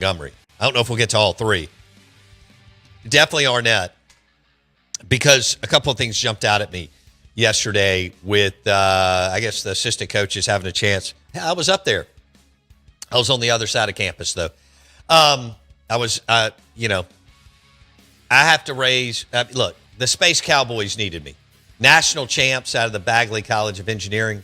Montgomery. I don't know if we'll get to all three. Definitely Arnett, because a couple of things jumped out at me yesterday with, I guess, the assistant coaches having a chance. I was up there. I was on the other side of campus, though. I have to raise look, the Space Cowboys needed me. National champs out of the Bagley College of Engineering,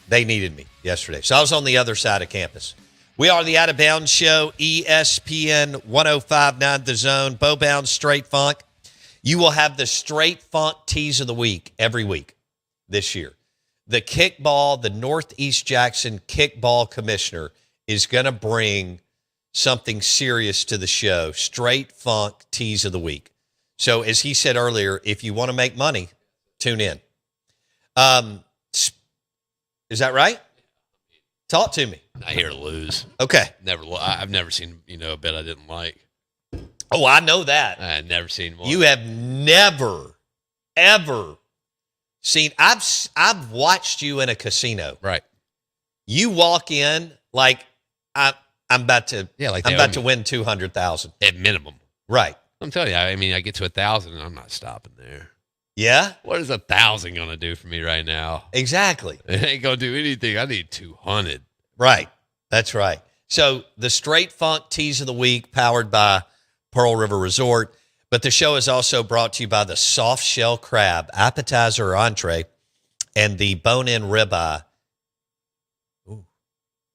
they needed me yesterday. So I was on the other side of campus. We are the Out of Bounds Show, ESPN 105.9 The Zone, Bowbound Straight Funk. You will have the Straight Funk Tease of the Week every week this year. The kickball, the Northeast Jackson kickball commissioner is going to bring something serious to the show. Straight Funk Tease of the Week. So as he said earlier, if you want to make money, tune in. Is that right? Talk to me. Not here to lose. Okay. I've never seen, a bet I didn't like. Oh, I know that. I've never seen one. You have never, ever seen. I've watched you in a casino. Right. You walk in like I'm about to. Yeah, like I'm about to win 200,000 at minimum. Right. I'm telling you. I mean, I get to 1,000, and I'm not stopping there. Yeah. What is 1,000 gonna do for me right now? Exactly. It ain't gonna do anything. I need 200. Right. That's right. So the Straight Funk Tease of the Week, powered by Pearl River Resort. But the show is also brought to you by the soft shell crab, appetizer or entree, and the bone-in ribeye.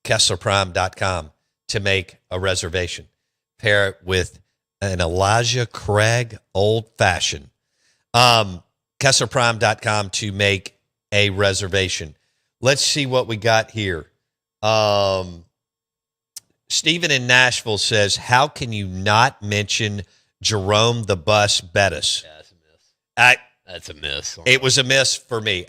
KesslerPrime.com to make a reservation. Pair it with an Elijah Craig Old Fashioned. KesslerPrime.com to make a reservation. Let's see what we got here. Stephen in Nashville says, how can you not mention Jerome the Bus Bettis? Yeah, that's a miss. That's a miss. It was a miss for me.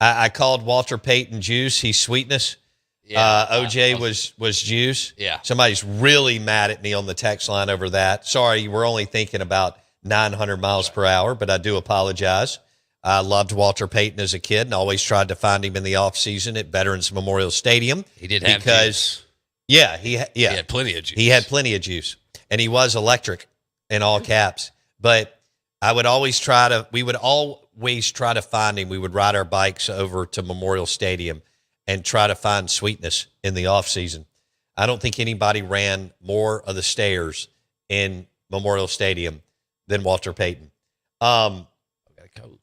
I called Walter Payton juice. He's sweetness. Yeah, OJ was juice. Yeah. Somebody's really mad at me on the text line over that. Sorry, we're only thinking about 900 miles per hour, but I do apologize. I loved Walter Payton as a kid and always tried to find him in the offseason at Veterans Memorial Stadium. He did have juice. Yeah, he had plenty of juice. He had plenty of juice, and he was electric in all caps. But we would always try to find him. We would ride our bikes over to Memorial Stadium and try to find sweetness in the offseason. I don't think anybody ran more of the stairs in Memorial Stadium than Walter Payton. Got a coach.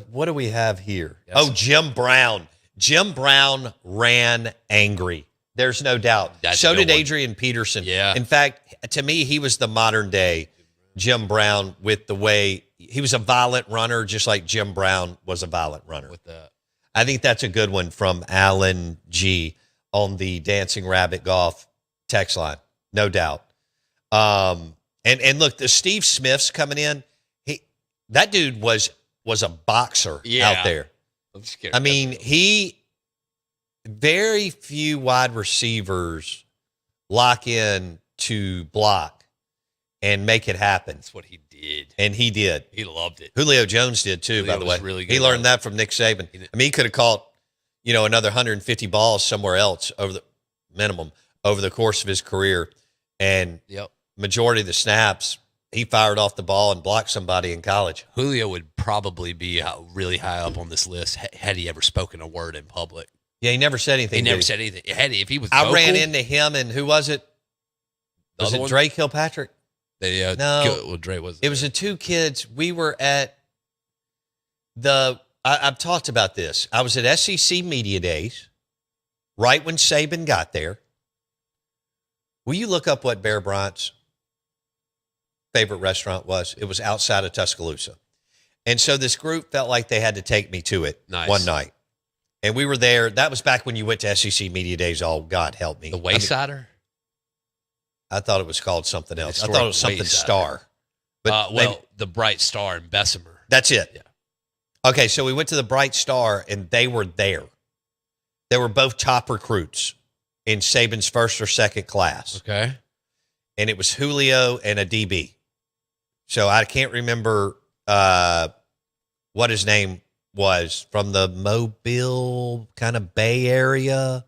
What do we have here? Jim Brown. Jim Brown ran angry. There's no doubt. So did Adrian Peterson. Yeah. In fact, to me, he was the modern day Jim Brown with the way he was a violent runner, just like Jim Brown was a violent runner. With that. I think that's a good one from Alan G on the Dancing Rabbit Golf text line. No doubt. And look, the Steve Smith's coming in. That dude was a boxer out there. I'm scared. I mean, very few wide receivers lock in to block and make it happen. That's what he did. And he did. He loved it. Julio Jones did too, by the way. Really good. He learned that from Nick Saban. He could have caught, another 150 balls somewhere else over the course of his career. And majority of the snaps, he fired off the ball and blocked somebody in college. Julio would probably be really high up on this list had he ever spoken a word in public. Yeah, he never said anything. He never said anything. If he was I vocal, ran into him, and who was it? Was it Drake Kilpatrick? No. Dre was. It was the two kids. We were at I've talked about this. I was at SEC Media Days right when Saban got there. Will you look up what Bear Bryant's favorite restaurant was? It was outside of Tuscaloosa. And so this group felt like they had to take me to it one night. And we were there. That was back when you went to SEC Media Days. Oh, God help me. The Waysider? I thought it was called something else. I thought it was something Star. But the Bright Star in Bessemer. That's it. Yeah. Okay, so we went to the Bright Star, and they were there. They were both top recruits in Saban's first or second class. Okay. And it was Julio and a DB. So I can't remember what his name was, from the Mobile kind of Bay Area,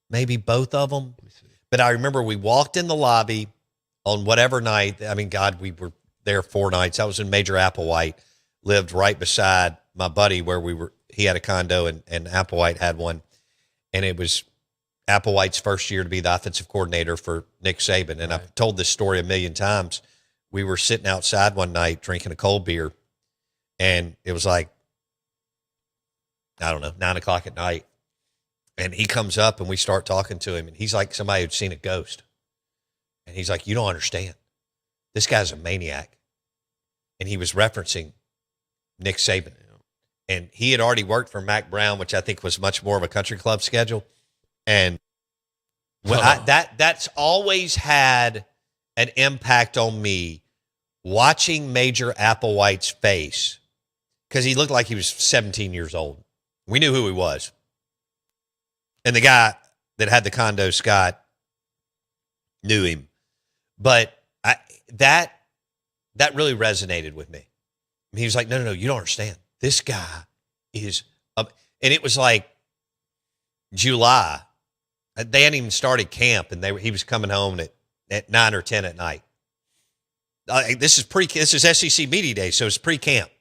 maybe both of them. But I remember we walked in the lobby on whatever night. I mean, God, we were there 4 nights. I was in Major Applewhite, lived right beside my buddy where we were. He had a condo and Applewhite had one. And it was Applewhite's first year to be the offensive coordinator for Nick Saban. And I've told this story a million times. We were sitting outside one night drinking a cold beer, and it was like, I don't know, 9 o'clock at night. And he comes up and we start talking to him, and he's like somebody who'd seen a ghost. And he's like, you don't understand. This guy's a maniac. And he was referencing Nick Saban. And he had already worked for Mac Brown, which I think was much more of a country club schedule. And when that's always had an impact on me, watching Major Applewhite's face, because he looked like he was 17 years old. We knew who he was. And the guy that had the condo, Scott, knew him. But that really resonated with me. He was like, no, you don't understand. This guy is up. And it was like July. They hadn't even started camp, and he was coming home at 9 or 10 at night. This is SEC Media Day, so it's pre-camp.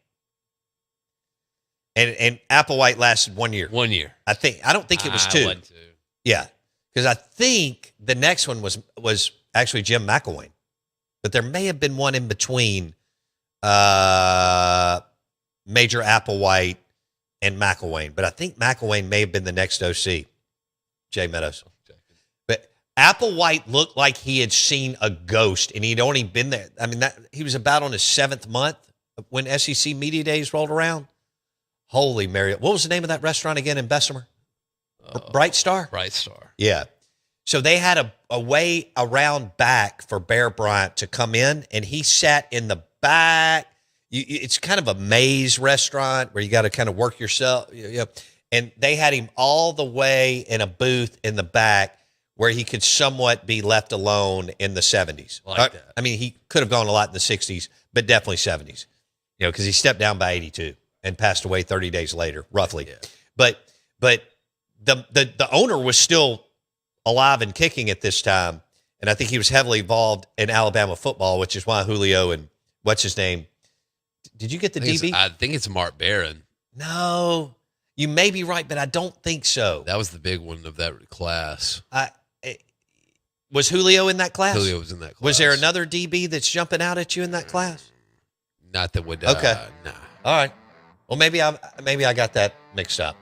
And Applewhite lasted 1 year. 1 year. I don't think it was 2. 1, 2. Yeah. Because I think the next one was actually Jim McElwain. But there may have been one in between Major Applewhite and McElwain. But I think McElwain may have been the next OC, Jay Meadows. But Applewhite looked like he had seen a ghost, and he'd only been there. I mean, he was about on his 7th month when SEC Media Days rolled around. Holy Mary. What was the name of that restaurant again in Bessemer? Bright Star? Bright Star. Yeah. So they had a way around back for Bear Bryant to come in, and he sat in the back. It's kind of a maze restaurant where you got to kind of work yourself. And they had him all the way in a booth in the back where he could somewhat be left alone in the 70s. Like that. I mean, he could have gone a lot in the 60s, but definitely 70s, because he stepped down by 82 and passed away 30 days later, roughly. Yeah. But the owner was still alive and kicking at this time, and I think he was heavily involved in Alabama football, which is why Julio and what's his name? Did you get the DB? I think it's Mark Barron. No, you may be right, but I don't think so. That was the big one of that class. Was Julio in that class? Julio was in that class. Was there another DB that's jumping out at you in that class? Not that would. Okay. Nah. All right. Well, maybe I got that mixed up.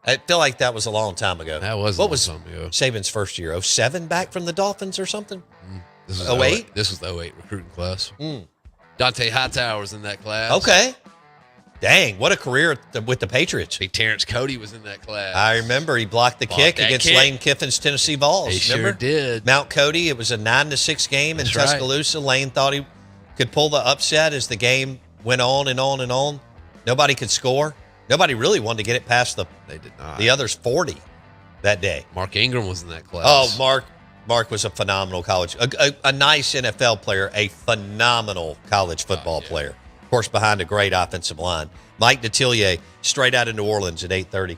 I feel like that was a long time ago. That was what was time ago. Saban's first year? 07 back from the Dolphins or something? This was 08? This was the 08 recruiting class. Dante Hightower was in that class. Okay. Dang, what a career with the Patriots. Big Terrence Cody was in that class. I remember he blocked the kick against Lane Kiffin's Tennessee Vols. He remember? sure did. Mount Cody, it was a 9-6 game in Tuscaloosa. Right. Lane thought he could pull the upset as the game went on and on and on. Nobody could score. Nobody really wanted to get it past the others 40 that day. Mark Ingram was in that class. Oh, Mark was a phenomenal college, a nice NFL player, a phenomenal college football player. Of course, behind a great offensive line. Mike Detillier, straight out of New Orleans at 8:30.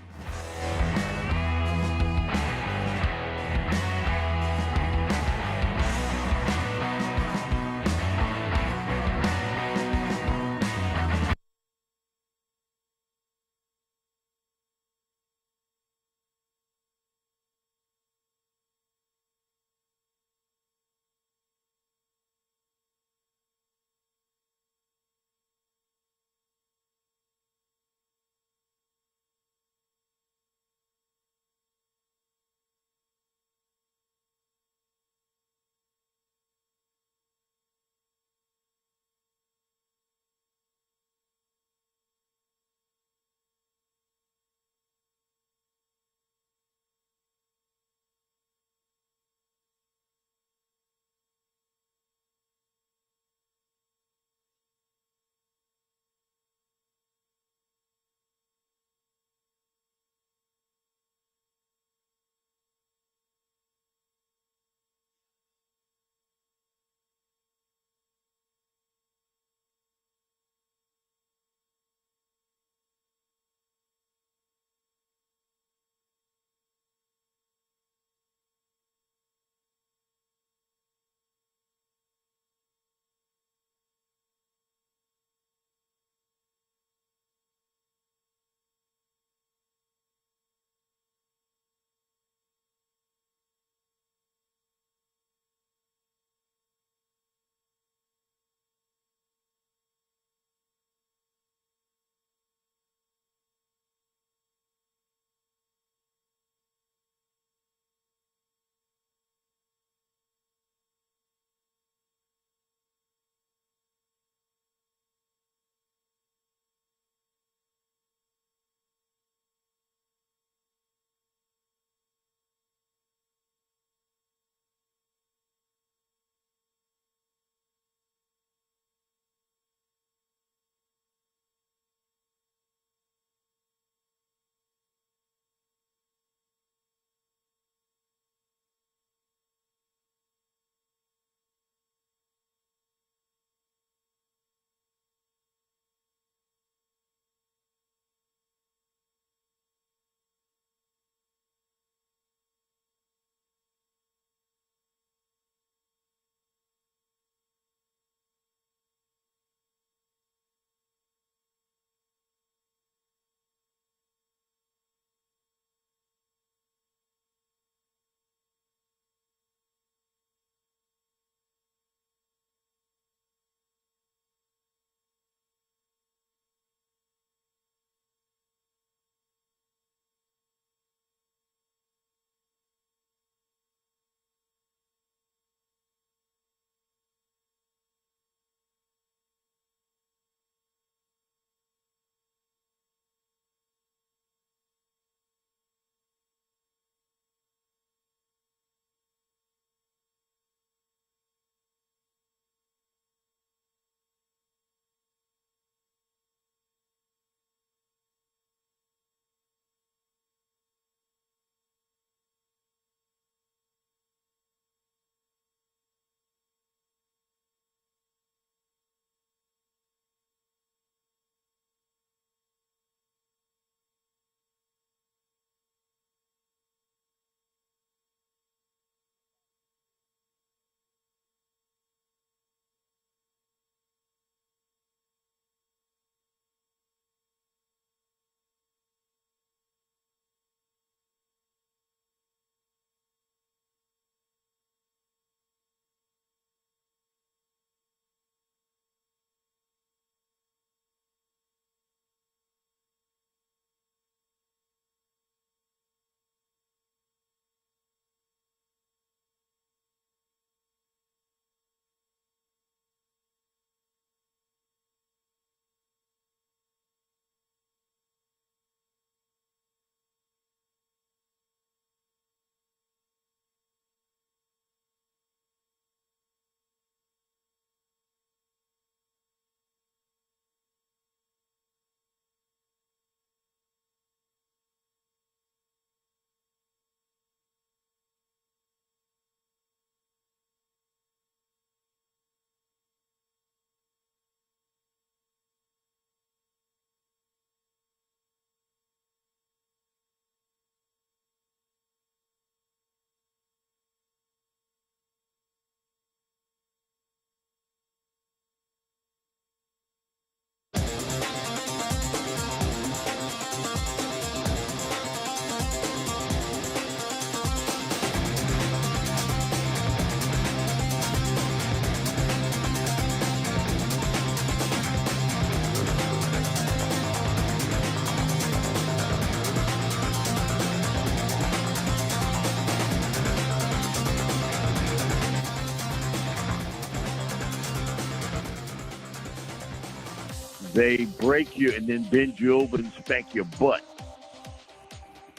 they break you and then bend you over and spank your butt.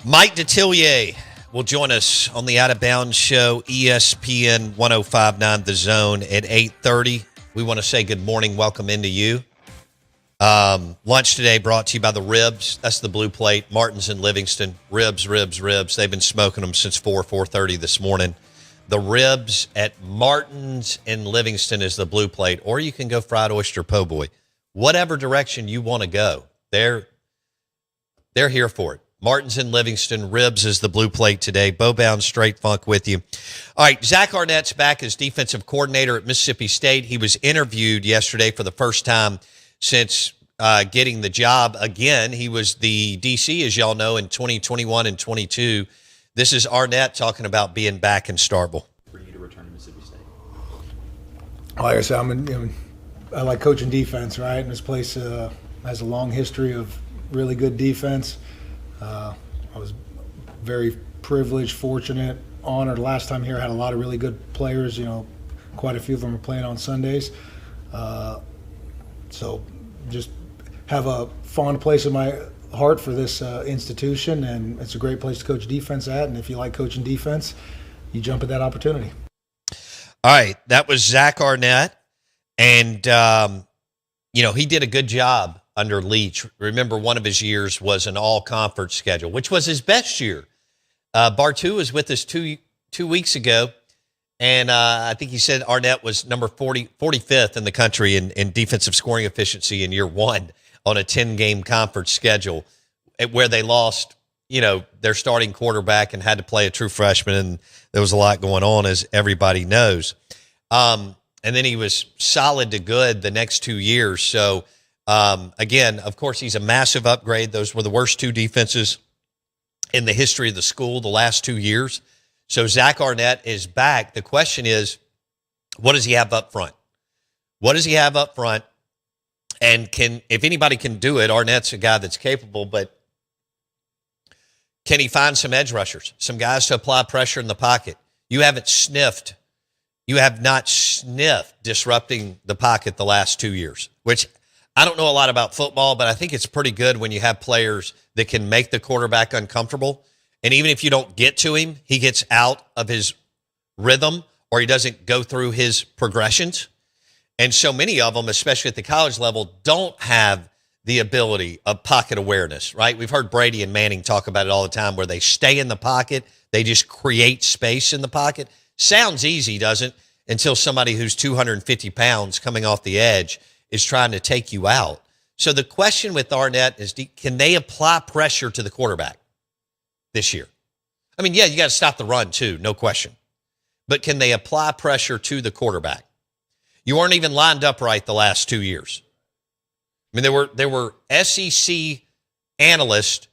Mike Detillier will join us on the Out of Bounds show, ESPN 105.9 The Zone at 8:30. We want to say good morning, welcome into you. Lunch today brought to you by the Ribs. That's the blue plate. Martin's in Livingston. Ribs. They've been smoking them since 4:30 this morning. The Ribs at Martin's in Livingston is the blue plate, or you can go fried oyster po' boy. Whatever direction you want to go, they're here for it. Martin's in Livingston. Ribs is the blue plate today. Bowbound Straight Funk with you. All right, Zach Arnett's back as defensive coordinator at Mississippi State. He was interviewed yesterday for the first time since getting the job again. He was the DC, as y'all know, in 2021 and 22. This is Arnett talking about being back in Starkville. For you to return to Mississippi State. Like I said, I like coaching defense, right? And this place has a long history of really good defense. I was very privileged, fortunate, honored. Last time here, I had a lot of really good players. Quite a few of them are playing on Sundays. So just have a fond place in my heart for this institution, and it's a great place to coach defense at. And if you like coaching defense, you jump at that opportunity. All right, that was Zach Arnett, and he did a good job under Leach. Remember, one of his years was an all-conference schedule, which was his best year. Bartu was with us two weeks ago, and I think he said Arnett was number 45th in the country in defensive scoring efficiency in year one on a 10-game conference schedule, where they lost, their starting quarterback and had to play a true freshman, and there was a lot going on, as everybody knows. And then he was solid to good the next 2 years. So, again, of course, he's a massive upgrade. Those were the worst two defenses in the history of the school the last 2 years. So Zach Arnett is back. The question is, what does he have up front? And if anybody can do it, Arnett's a guy that's capable, but can he find some edge rushers, some guys to apply pressure in the pocket? You have not sniffed disrupting the pocket the last 2 years, which I don't know a lot about football, but I think it's pretty good when you have players that can make the quarterback uncomfortable. And even if you don't get to him, he gets out of his rhythm or he doesn't go through his progressions. And so many of them, especially at the college level, don't have the ability of pocket awareness, right? We've heard Brady and Manning talk about it all the time, where they stay in the pocket. They just create space in the pocket. Sounds easy, doesn't? Until somebody who's 250 pounds coming off the edge is trying to take you out. So the question with Arnett is, can they apply pressure to the quarterback this year? I mean, yeah, you got to stop the run too, no question. But can they apply pressure to the quarterback? You weren't even lined up right the last 2 years. I mean, there were SEC analysts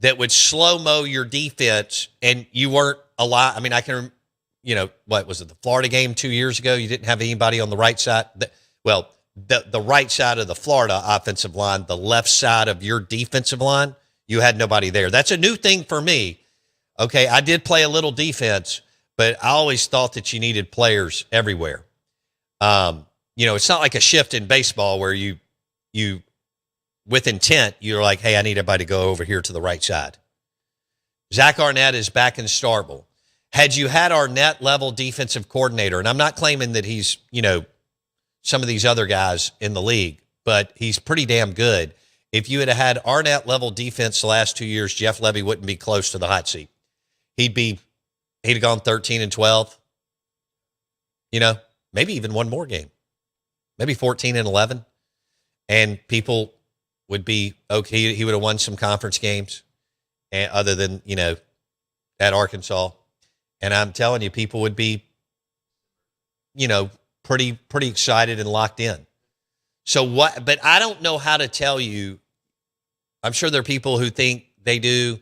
that would slow-mo your defense, and you weren't a lot. I mean, I can, what was it, the Florida game 2 years ago? You didn't have anybody on the right side. The right side of the Florida offensive line, the left side of your defensive line, you had nobody there. That's a new thing for me. Okay, I did play a little defense, but I always thought that you needed players everywhere. It's not like a shift in baseball where you with intent, you're like, hey, I need everybody to go over here to the right side. Zach Arnett is back in Starkville. Had you had Arnett-level defensive coordinator, and I'm not claiming that he's, some of these other guys in the league, but he's pretty damn good. If you had Arnett-level defense the last 2 years, Jeff Levy wouldn't be close to the hot seat. He'd have gone 13-12, maybe even one more game, maybe 14-11. And people would be okay. He would have won some conference games, and other than, at Arkansas. And I'm telling you, people would be, pretty excited and locked in. So what, but I don't know how to tell you. I'm sure there are people who think they do,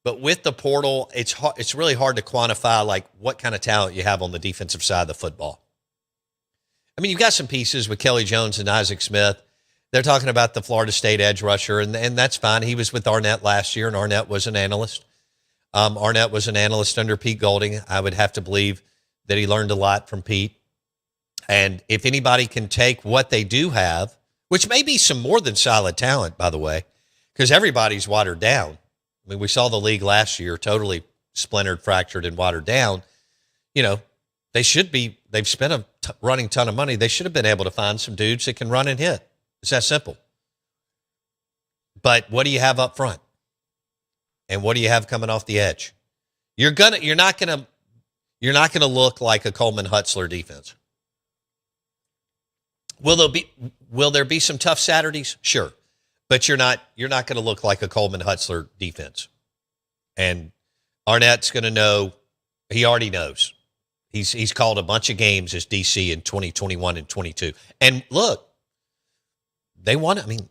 but with the portal, it's really hard to quantify like what kind of talent you have on the defensive side of the football. I mean, you've got some pieces with Kelly Jones and Isaac Smith. They're talking about the Florida State edge rusher, and that's fine. He was with Arnett last year, and Arnett was an analyst. Arnett was an analyst under Pete Golding. I would have to believe that he learned a lot from Pete. And if anybody can take what they do have, which may be some more than solid talent, by the way, because everybody's watered down. I mean, we saw the league last year totally splintered, fractured, and watered down. You know, they've spent a running ton of money. They should have been able to find some dudes that can run and hit. It's that simple. But what do you have up front? And what do you have coming off the edge? You're not gonna look like a Coleman Hutzler defense. Will there be some tough Saturdays? Sure. But you're not going to look like a Coleman Hutzler defense. And Arnett's going to know. He already knows. He's called a bunch of games as DC in 2021 and 22. And look, they won. I mean,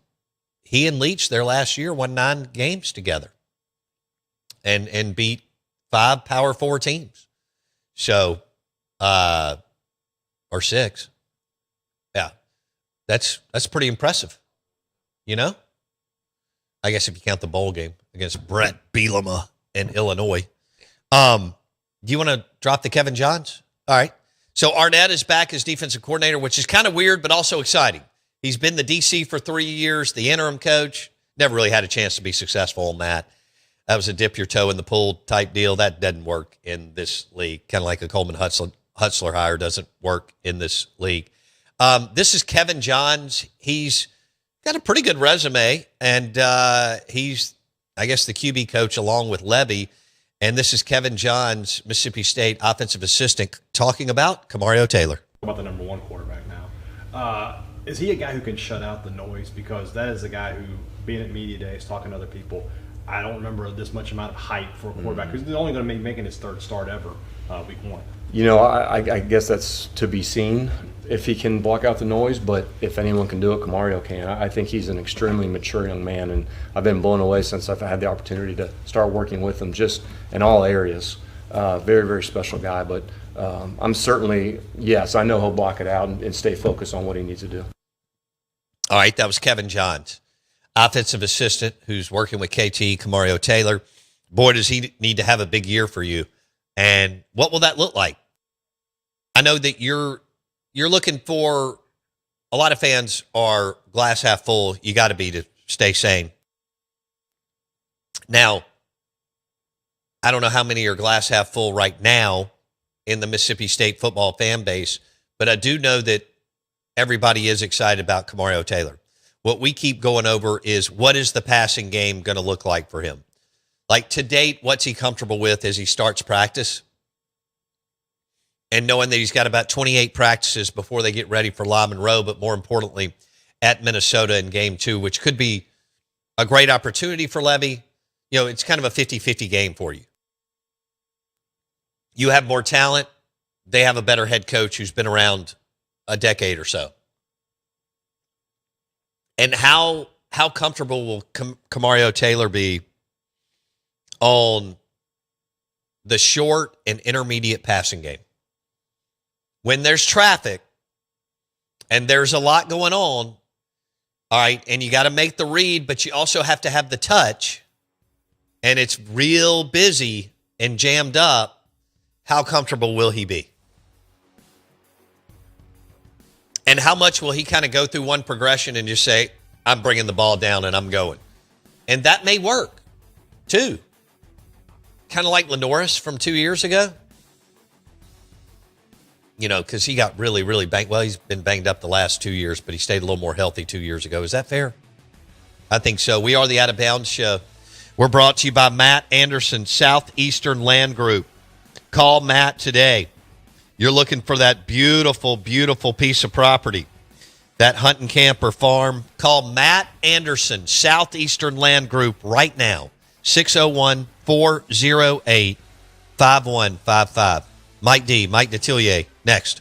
he and Leach their last year won 9 games together, and beat 5 Power 4 teams. So, or 6. Yeah, that's pretty impressive. You know. I guess if you count the bowl game against Brett Bielema in Illinois. Do you want to drop the Kevin Johns? All right. So Arnett is back as defensive coordinator, which is kind of weird, but also exciting. He's been the DC for 3 years, the interim coach. Never really had a chance to be successful on that. That was a dip your toe in the pool type deal. That doesn't work in this league. Kind of like a Coleman Hutzler hire doesn't work in this league. This is Kevin Johns. He's got a pretty good resume, and he's, I guess, the QB coach along with Levy. And this is Kevin Johns, Mississippi State offensive assistant, talking about Kamario Taylor. About the number 1 quarterback now. Is he a guy who can shut out the noise? Because that is a guy who, being at media days, talking to other people, I don't remember this much amount of hype for a quarterback who's only going to be making his 3rd start ever week 1. You know, I guess that's to be seen if he can block out the noise, but if anyone can do it, Kamario can. I think he's an extremely mature young man, and I've been blown away since I've had the opportunity to start working with him just in all areas. Very, very special guy, but I'm certainly, yes, I know he'll block it out and stay focused on what he needs to do. All right, that was Kevin Johns, offensive assistant who's working with KT, Kamario Taylor. Boy, does he need to have a big year for you. And what will that look like? I know that you're looking for, a lot of fans are glass half full. You got to be to stay sane. Now, I don't know how many are glass half full right now in the Mississippi State football fan base, but I do know that everybody is excited about Kamario Taylor. What we keep going over is, what is the passing game going to look like for him? Like, to date, what's he comfortable with as he starts practice? And knowing that he's got about 28 practices before they get ready for La Monroe, but more importantly, at Minnesota in game 2, which could be a great opportunity for Levy. You know, it's kind of a 50-50 game for you. You have more talent. They have a better head coach who's been around a decade or so. And how comfortable will Kamario Taylor be on the short and intermediate passing game? When there's traffic and there's a lot going on, all right, and you got to make the read, but you also have to have the touch, and it's real busy and jammed up, how comfortable will he be? And how much will he kind of go through one progression and just say, I'm bringing the ball down and I'm going? And that may work, too. Kind of like Lenoris from 2 years ago. You know, because he got really, really banged. Well, he's been banged up the last 2 years, but he stayed a little more healthy 2 years ago. Is that fair? I think so. We are the Out of Bounds Show. We're brought to you by Matt Anderson, Southeastern Land Group. Call Matt today. You're looking for that beautiful, beautiful piece of property, that hunting camper farm. Call Matt Anderson, Southeastern Land Group, right now. 601-408-5155. Mike Detillier, next.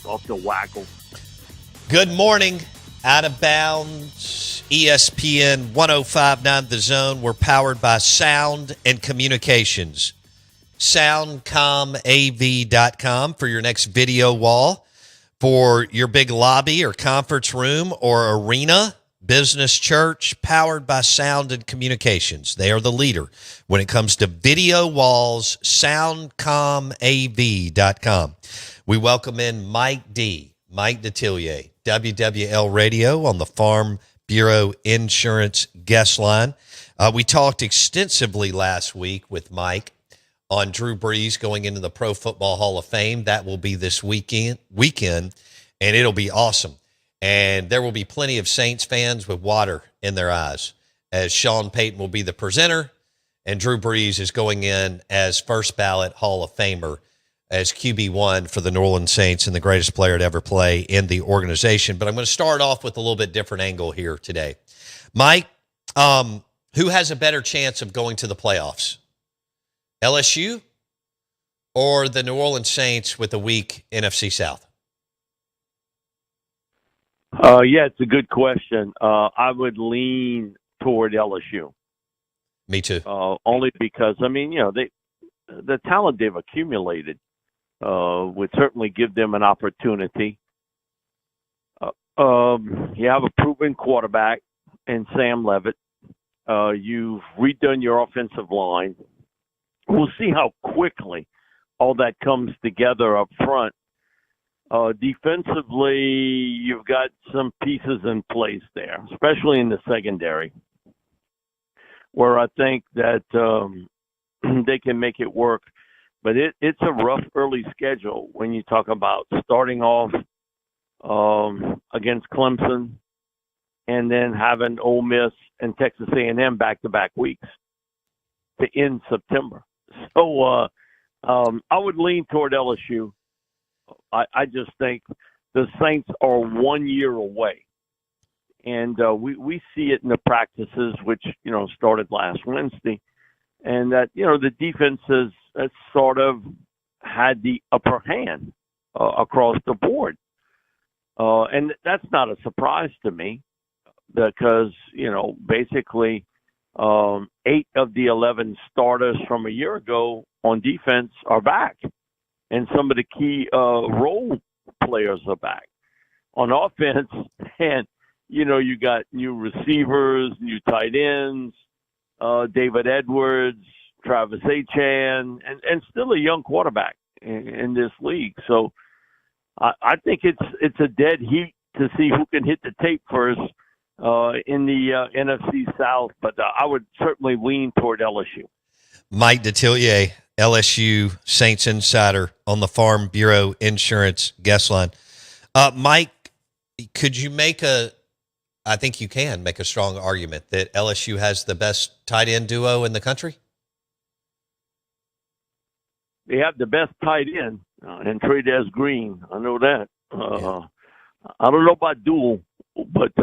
off the waggle. Good morning. Out of bounds, ESPN 1059 The Zone. We're powered by Sound and Communications. SoundcomAV.com for your next video wall, for your big lobby or conference room or arena, business, church, powered by Sound and Communications. They are the leader when it comes to video walls. SoundcomAV.com. We welcome in Mike Detillier, WWL Radio on the Farm Bureau Insurance guest line. We talked extensively last week with Mike on Drew Brees going into the Pro Football Hall of Fame. That will be this weekend, and it'll be awesome. And there will be plenty of Saints fans with water in their eyes, as Sean Payton will be the presenter, and Drew Brees is going in as first ballot Hall of Famer, as QB1 for the New Orleans Saints and the greatest player to ever play in the organization. But I'm going to start off with a little bit different angle here today. Mike, who has a better chance of going to the playoffs? LSU or the New Orleans Saints with a weak NFC South? Yeah, it's a good question. I would lean toward LSU. Me too. Only because, the talent they've accumulated would certainly give them an opportunity. You have a proven quarterback in Sam Levitt. You've redone your offensive line. We'll see how quickly all that comes together up front. Defensively, you've got some pieces in place there, especially in the secondary, where I think that they can make it work. But it's a rough early schedule when you talk about starting off against Clemson and then having Ole Miss and Texas A&M back-to-back weeks to end September. So I would lean toward LSU. I just think the Saints are 1 year away. And we see it in the practices, which, started last Wednesday. And that, the defense has sort of had the upper hand across the board. And that's not a surprise to me because, basically 8 of the 11 starters from a year ago on defense are back. And some of the key role players are back. On offense, and, you got new receivers, new tight ends, David Edwards, Travis Etienne, and still a young quarterback in this league. So I think it's a dead heat to see who can hit the tape first in the NFC South, but I would certainly lean toward LSU. Mike Detillier, LSU Saints insider on the Farm Bureau Insurance guest line. Mike, could you I think you can make a strong argument that LSU has the best tight end duo in the country? They have the best tight end, and Trey'Dez Green. I know that. I don't know about dual, but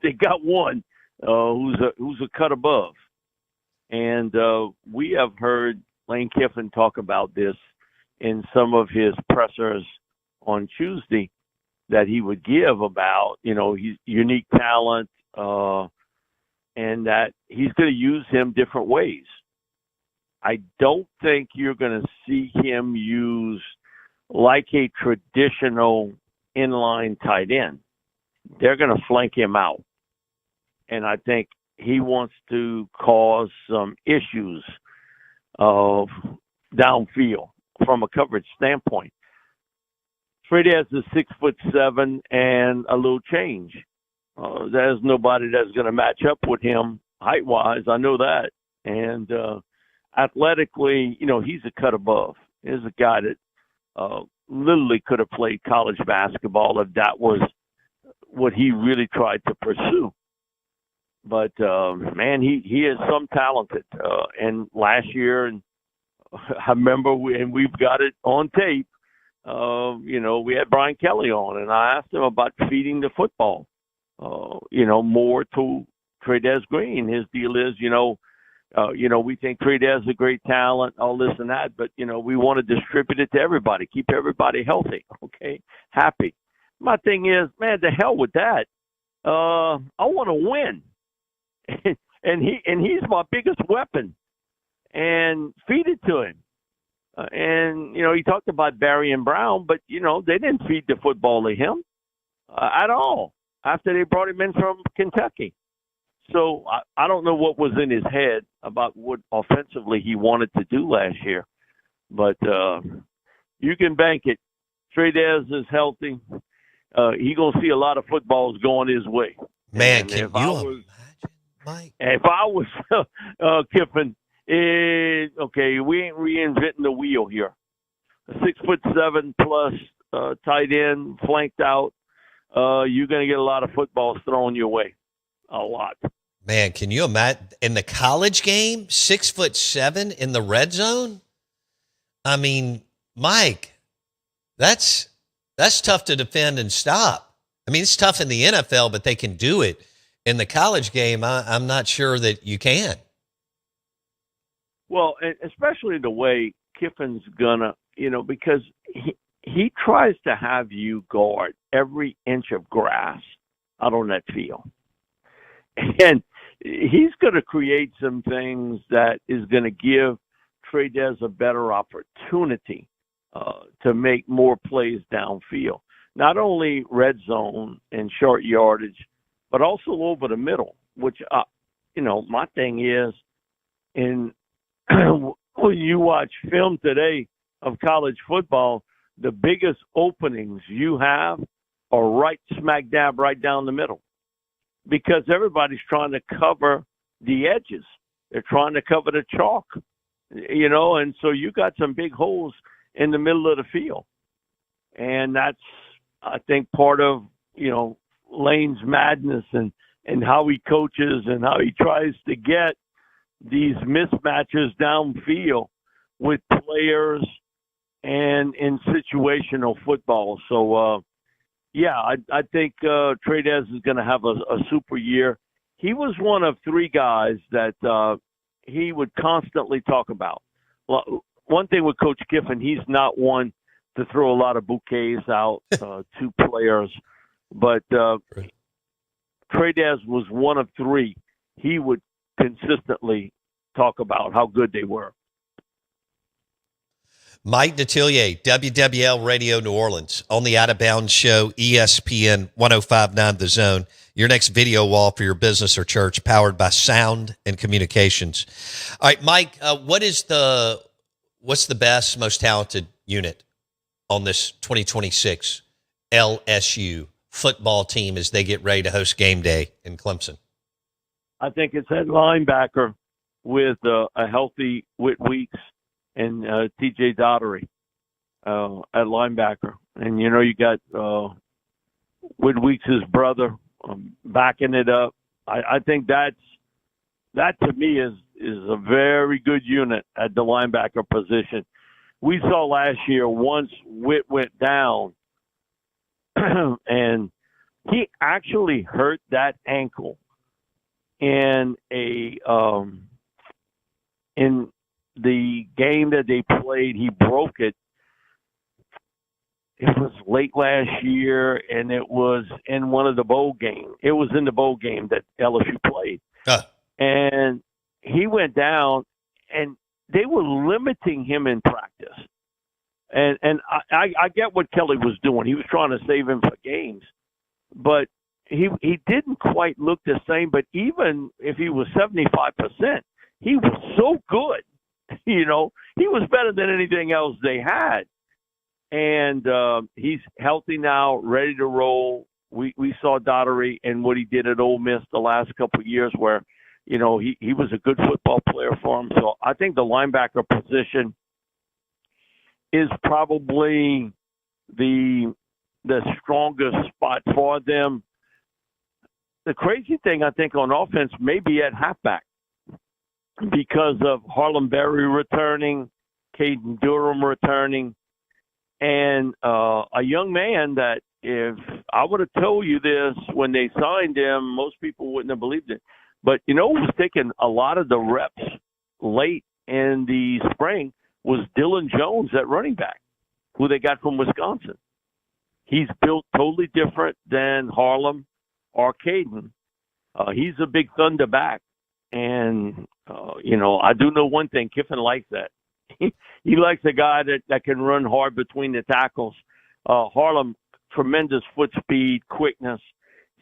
they got one who's a cut above. And we have heard Lane Kiffin talk about this in some of his pressers on Tuesday that he would give about, his unique talent and that he's going to use him different ways. I don't think you're going to see him used like a traditional inline tight end. They're going to flank him out. And I think he wants to cause some issues downfield from a coverage standpoint. Trey'Dez is 6'7" and a little change. There's nobody that's going to match up with him height-wise. I know that. And athletically, he's a cut above. He's a guy that literally could have played college basketball if that was what he really tried to pursue. But, man, he is some talented. And last year, and I remember, we've got it on tape, we had Brian Kelly on, and I asked him about feeding the football, more to Trey'Dez Green. His deal is, We think Trey Dez is a great talent, all this and that, but, we want to distribute it to everybody, keep everybody healthy, okay, happy. My thing is, man, the hell with that. I want to win. and he's my biggest weapon. And feed it to him. He talked about Barry and Brown, but, they didn't feed the football to him at all after they brought him in from Kentucky. So I don't know what was in his head about what offensively he wanted to do last year. But you can bank it. Trey Dez is healthy. He's going to see a lot of footballs going his way. Man, and can you imagine, Mike? If I was Kiffin, okay, we ain't reinventing the wheel here. A 6'7" plus tight end, flanked out. You're going to get a lot of footballs thrown your way. A lot. Man, can you imagine in the college game, 6'7" in the red zone? I mean, Mike, that's tough to defend and stop. I mean, it's tough in the NFL, but they can do it. In the college game, I'm not sure that you can. Well, especially the way Kiffin's gonna, because he tries to have you guard every inch of grass out on that field. And he's going to create some things that is going to give Trey Dez a better opportunity to make more plays downfield. Not only red zone and short yardage, but also over the middle, which, my thing is, when you watch film today of college football, the biggest openings you have are right smack dab right down the middle. Because everybody's trying to cover the edges. They're trying to cover the chalk, and so you got some big holes in the middle of the field. And that's, I think, part of, Lane's madness and how he coaches and how he tries to get these mismatches downfield with players and in situational football. So, I think Trey Dez is going to have a super year. He was one of three guys that he would constantly talk about. Well, one thing with Coach Kiffin, he's not one to throw a lot of bouquets out to players. But Trey Dez was one of three. He would consistently talk about how good they were. Mike Detillier, WWL Radio New Orleans, on the Out of Bounds Show, ESPN 105.9 The Zone. Your next video wall for your business or church, powered by Sound and Communications. All right, Mike, what's the best, most talented unit on this 2026 LSU football team as they get ready to host game day in Clemson? I think it's that linebacker with a healthy Whit Weeks and T.J. Daugherty at linebacker. And, you got Whit Weeks' brother backing it up. I think that to me is a very good unit at the linebacker position. We saw last year once Whit went down and he actually hurt that ankle in the game that they played. He broke it. It was late last year, and it was in one of the bowl games. It was in the bowl game that LSU played. And he went down, and they were limiting him in practice. And I get what Kelly was doing. He was trying to save him for games. But he didn't quite look the same. But even if he was 75%, he was so good. He was better than anything else they had. And he's healthy now, ready to roll. We saw Daugherty and what he did at Ole Miss the last couple of years where, he was a good football player for him. So I think the linebacker position is probably the strongest spot for them. The crazy thing, I think, on offense may be at halfback because of Harlem Berry returning, Caden Durham returning, and a young man that if I would have told you this when they signed him, most people wouldn't have believed it. But, who's taking a lot of the reps late in the spring was Dylan Jones at running back, who they got from Wisconsin. He's built totally different than Harlem or Caden. He's a big thunder back. And, I do know one thing. Kiffin likes that. He likes a guy that can run hard between the tackles. Harlem, tremendous foot speed, quickness,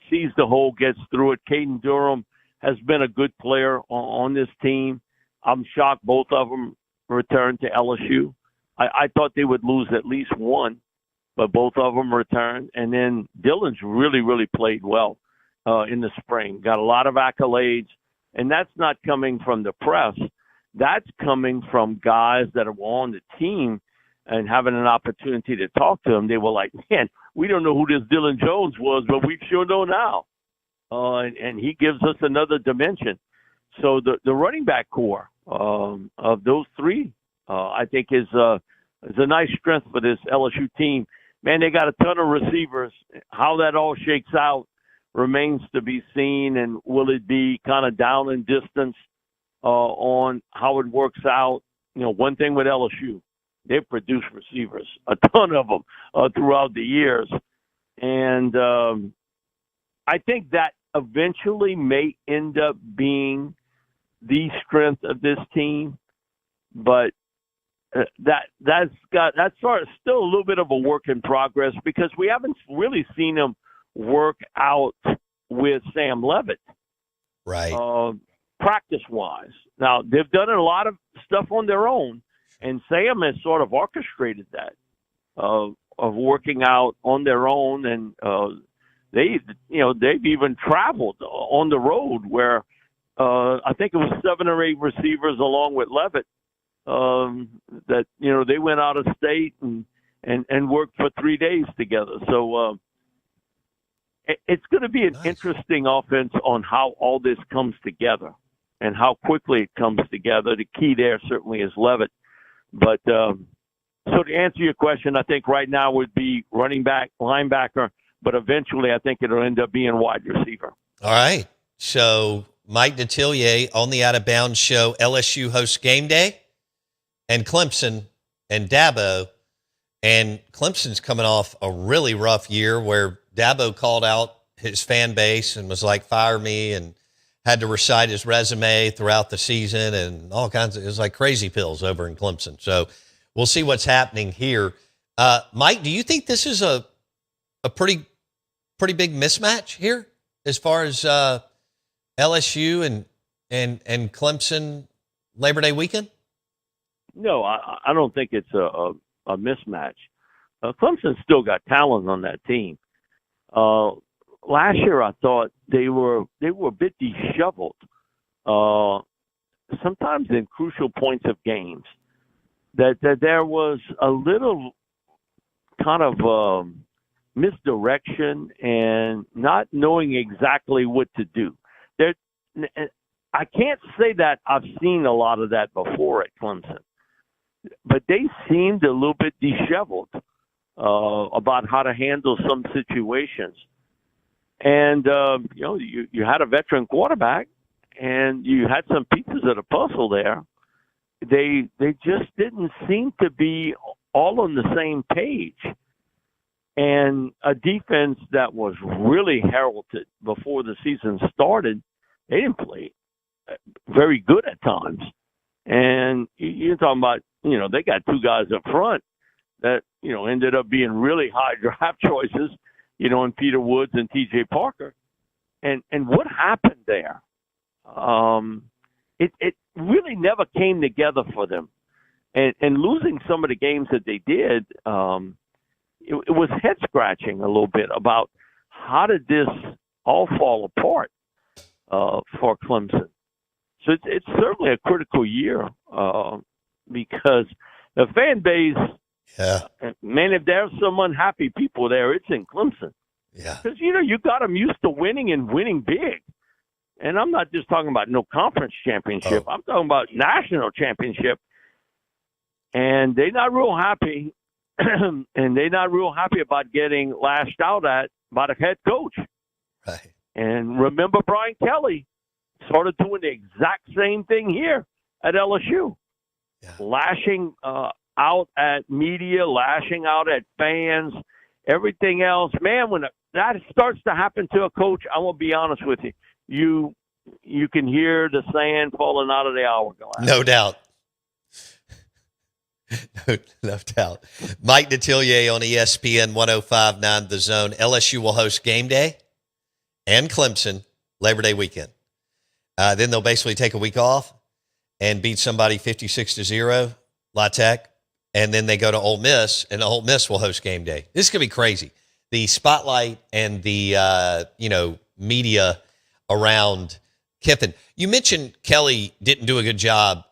sees the hole, gets through it. Caden Durham has been a good player on this team. I'm shocked both of them returned to LSU. I thought they would lose at least one, but both of them returned. And then Dylan's really, really played well in the spring. Got a lot of accolades, and that's not coming from the press. That's coming from guys that are on the team and having an opportunity to talk to them. They were like, man, we don't know who this Dylan Jones was, but we sure know now. And he gives us another dimension. So the running back core of those three, I think is a nice strength for this LSU team. Man, they got a ton of receivers. How that all shakes out remains to be seen, and will it be kind of down in distance on how it works out? One thing with LSU, they've produced receivers, a ton of them throughout the years. And I think that eventually may end up being the strength of this team, but that's sort of still a little bit of a work in progress because we haven't really seen them work out with Sam Levitt, right? Practice-wise. Now they've done a lot of stuff on their own, and Sam has sort of orchestrated that of working out on their own, and they've even traveled on the road where I think it was 7 or 8 receivers along with Levitt that they went out of state and worked for 3 days together. So it's going to be an interesting offense on how all this comes together and how quickly it comes together. The key there certainly is Levitt. But so to answer your question, I think right now would be running back, linebacker, but eventually I think it'll end up being wide receiver. All right. So Mike Detillier on the Out of Bounds show, LSU hosts game day, and Clemson and Dabo. And Clemson's coming off a really rough year where Dabo called out his fan base and was like, fire me, and had to recite his resume throughout the season and all kinds of, it was like crazy pills over in Clemson. So we'll see what's happening here. Mike, do you think this is a pretty big mismatch here as far as LSU and Clemson Labor Day weekend? No, I don't think it's a mismatch. Clemson's still got talent on that team. Last year, I thought they were a bit disheveled. Sometimes in crucial points of games, that there was a little kind of misdirection and not knowing exactly what to do. I can't say that I've seen a lot of that before at Clemson, but they seemed a little bit disheveled about how to handle some situations. And, you had a veteran quarterback and you had some pieces of the puzzle there. They just didn't seem to be all on the same page. And a defense that was really heralded before the season started, they didn't play very good at times. And you're talking about, they got 2 guys up front that, ended up being really high draft choices, in Peter Woods and TJ Parker. And what happened there? It really never came together for them. And losing some of the games that they did, it was head scratching a little bit about how did this all fall apart for Clemson. So it's certainly a critical year because the fan base, man, if there's some unhappy people there, it's in Clemson. Yeah. Because, you got them used to winning and winning big. And I'm not just talking about no conference championship. I'm talking about national championship. And they're not real happy. And they're not real happy about getting lashed out at by the head coach. Right. And remember Brian Kelly sort of doing the exact same thing here at LSU, lashing out at media, lashing out at fans, everything else. Man, when that starts to happen to a coach, I will be honest with you. You can hear the sand falling out of the hourglass. No doubt. No doubt. Mike Detillier on ESPN 105.9 The Zone. LSU will host game day and Clemson Labor Day weekend. Then they'll basically take a week off and beat somebody 56-0, La Tech, and then they go to Ole Miss, and Ole Miss will host game day. This could be crazy. The spotlight and the media around Kiffin. You mentioned Kelly didn't do a good job.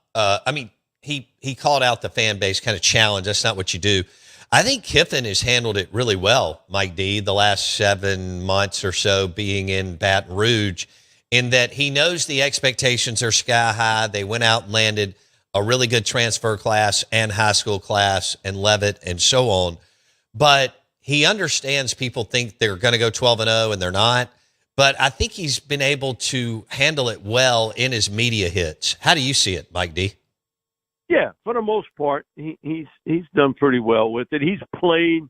He called out the fan base kind of challenge. That's not what you do. I think Kiffin has handled it really well, Mike D, the last 7 months or so being in Baton Rouge, in that he knows the expectations are sky high. They went out and landed a really good transfer class and high school class and Levitt and so on. But he understands people think they're going to go 12-0 and they're not. But I think he's been able to handle it well in his media hits. How do you see it, Mike D? Yeah, for the most part, he's done pretty well with it. He's played.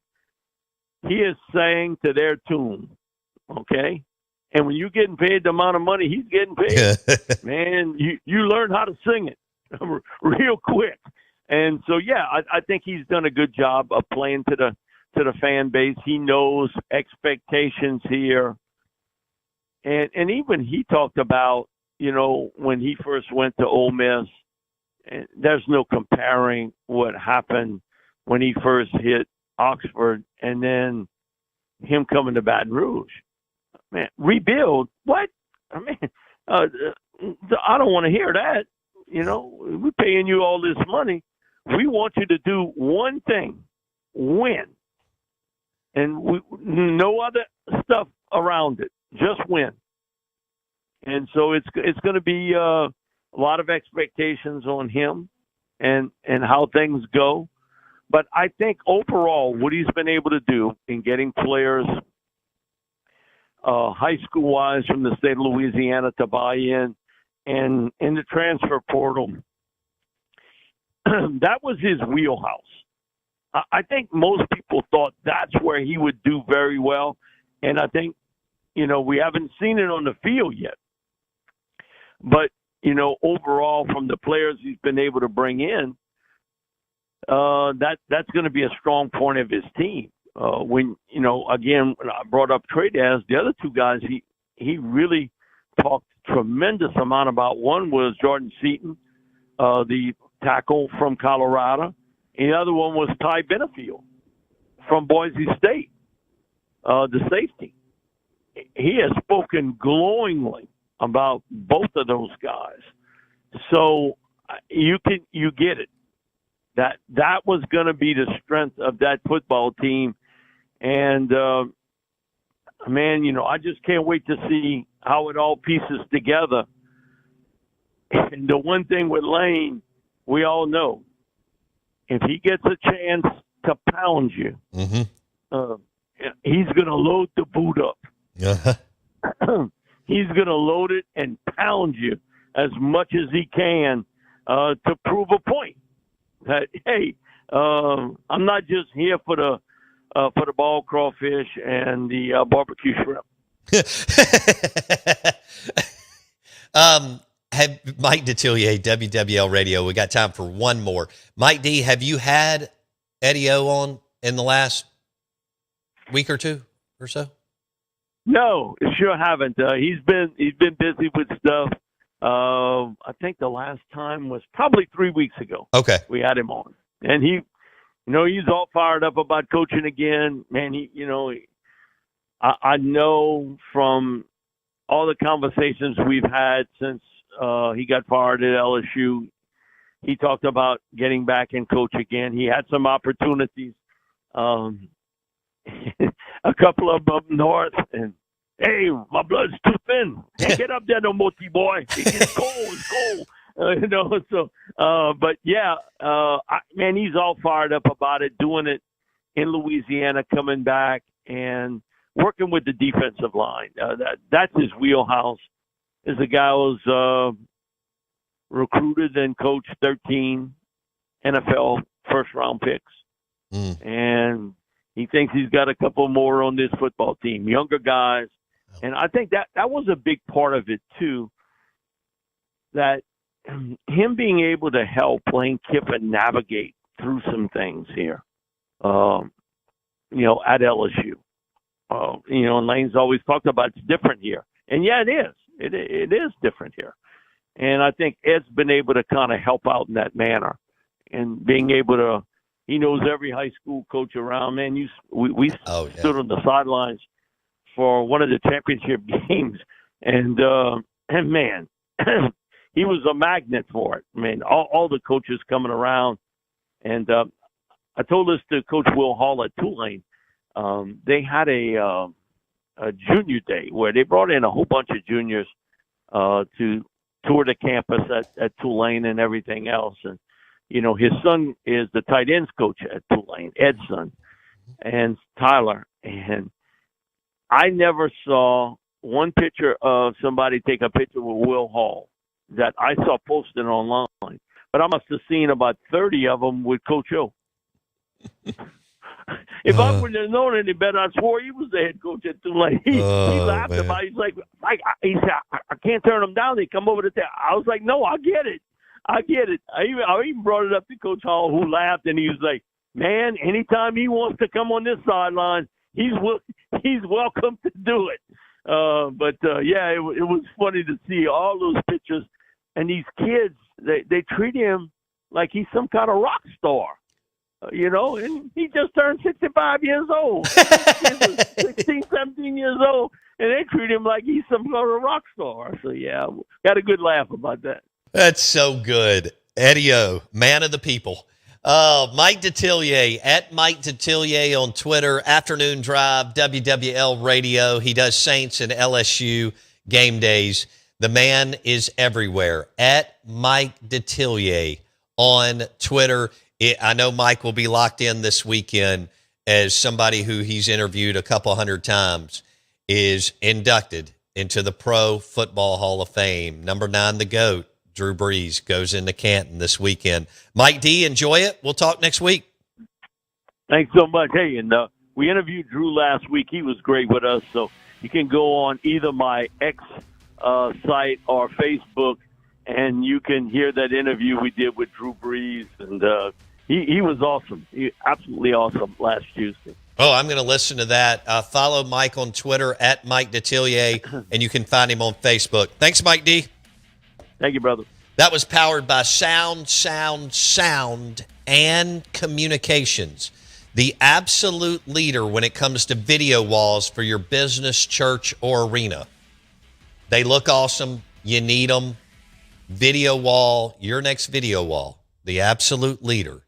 He is sang to their tune, okay? And when you're getting paid the amount of money he's getting paid, man, you learn how to sing it real quick. And so, yeah, I think he's done a good job of playing to the fan base. He knows expectations here. And even he talked about, when he first went to Ole Miss, and there's no comparing what happened when he first hit Oxford and then him coming to Baton Rouge. Man, rebuild? What? I mean, I don't want to hear that. We're paying you all this money. We want you to do one thing, win. And no other stuff around it, just win. And so it's going to be a lot of expectations on him and how things go. But I think overall what he's been able to do in getting players high school-wise from the state of Louisiana to buy in and in the transfer portal, that was his wheelhouse. I think most people thought that's where he would do very well. And I think, we haven't seen it on the field yet. But, overall from the players he's been able to bring in, that's going to be a strong point of his team. When I brought up Trey Daz, the other two guys, he really talked tremendous amount about. One was Jordan Seaton, the tackle from Colorado. And the other one was Ty Benefield from Boise State, the safety. He has spoken glowingly about both of those guys. So you get it. That was going to be the strength of that football team. And, man, I just can't wait to see how it all pieces together. And the one thing with Lane, we all know, if he gets a chance to pound you, he's going to load the boot up. He's going to load it and pound you as much as he can to prove a point that, hey, I'm not just here for the ball crawfish and the barbecue shrimp. Have Mike Detillier, WWL Radio. We got time for one more. Mike D, have you had Eddie O on in the last week or two or so? No, sure haven't. He's been busy with stuff. I think the last time was probably 3 weeks ago. Okay, we had him on, and he's all fired up about coaching again. Man, I know from all the conversations we've had since he got fired at LSU, he talked about getting back and coach again. He had some opportunities, a couple of them up north, and hey, my blood's too thin. Can't get up there no more, T-boy. It's cold. But yeah, man, he's all fired up about it, doing it in Louisiana, coming back and working with the defensive line. That's his wheelhouse. Is a guy who's recruited and coached 13 NFL first-round picks. And he thinks he's got a couple more on this football team, younger guys. And I think that was a big part of it, too, that him being able to help Lane Kiffin navigate through some things here, at LSU. And Lane's always talked about it's different here. And, yeah, it is. It is different here. And I think Ed's been able to kind of help out in that manner and being able to – he knows every high school coach around. Man, we stood on the sidelines for one of the championship games. And man, he was a magnet for it. I mean, all the coaches coming around. And I told this to Coach Will Hall at Tulane. They had a junior day where they brought in a whole bunch of juniors to tour the campus at Tulane and everything else. And, his son is the tight ends coach at Tulane, Ed's son, and Tyler. And I never saw one picture of somebody take a picture with Will Hall that I saw posted online. But I must have seen about 30 of them with Coach O. If I wouldn't have known any better, I swore he was the head coach at Tulane. He laughed about it. He's like, he said, I can't turn them down. They come over to there. I was like, no, I get it. I even brought it up to Coach Hall, who laughed, and he was like, man, anytime he wants to come on this sideline, he's welcome to do it. It was funny to see all those pictures. And these kids, they treat him like he's some kind of rock star. And he just turned 65 years old. 16, 17 years old, and they treat him like he's some sort of rock star. So, yeah, got a good laugh about that. That's so good. Eddie O, man of the people. Mike Detillier, at Mike Detillier on Twitter, Afternoon Drive, WWL Radio. He does Saints and LSU game days. The man is everywhere. At Mike Detillier on Twitter. I know Mike will be locked in this weekend as somebody who he's interviewed a couple hundred times is inducted into the Pro Football Hall of Fame. Number 9, the GOAT, Drew Brees, goes into Canton this weekend. Mike D., enjoy it. We'll talk next week. Thanks so much. Hey, and we interviewed Drew last week. He was great with us. So you can go on either my X site or Facebook, and you can hear that interview we did with Drew Brees. And he was awesome. Absolutely awesome last Tuesday. Oh, I'm going to listen to that. Follow Mike on Twitter, at Mike Detillier, and you can find him on Facebook. Thanks, Mike D. Thank you, brother. That was powered by Sound, and Communications, the absolute leader when it comes to video walls for your business, church, or arena. They look awesome. You need them. Video wall, your next video wall, the absolute leader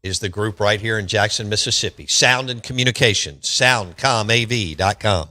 is the group right here in Jackson, Mississippi. Sound and Communications, soundcomav.com.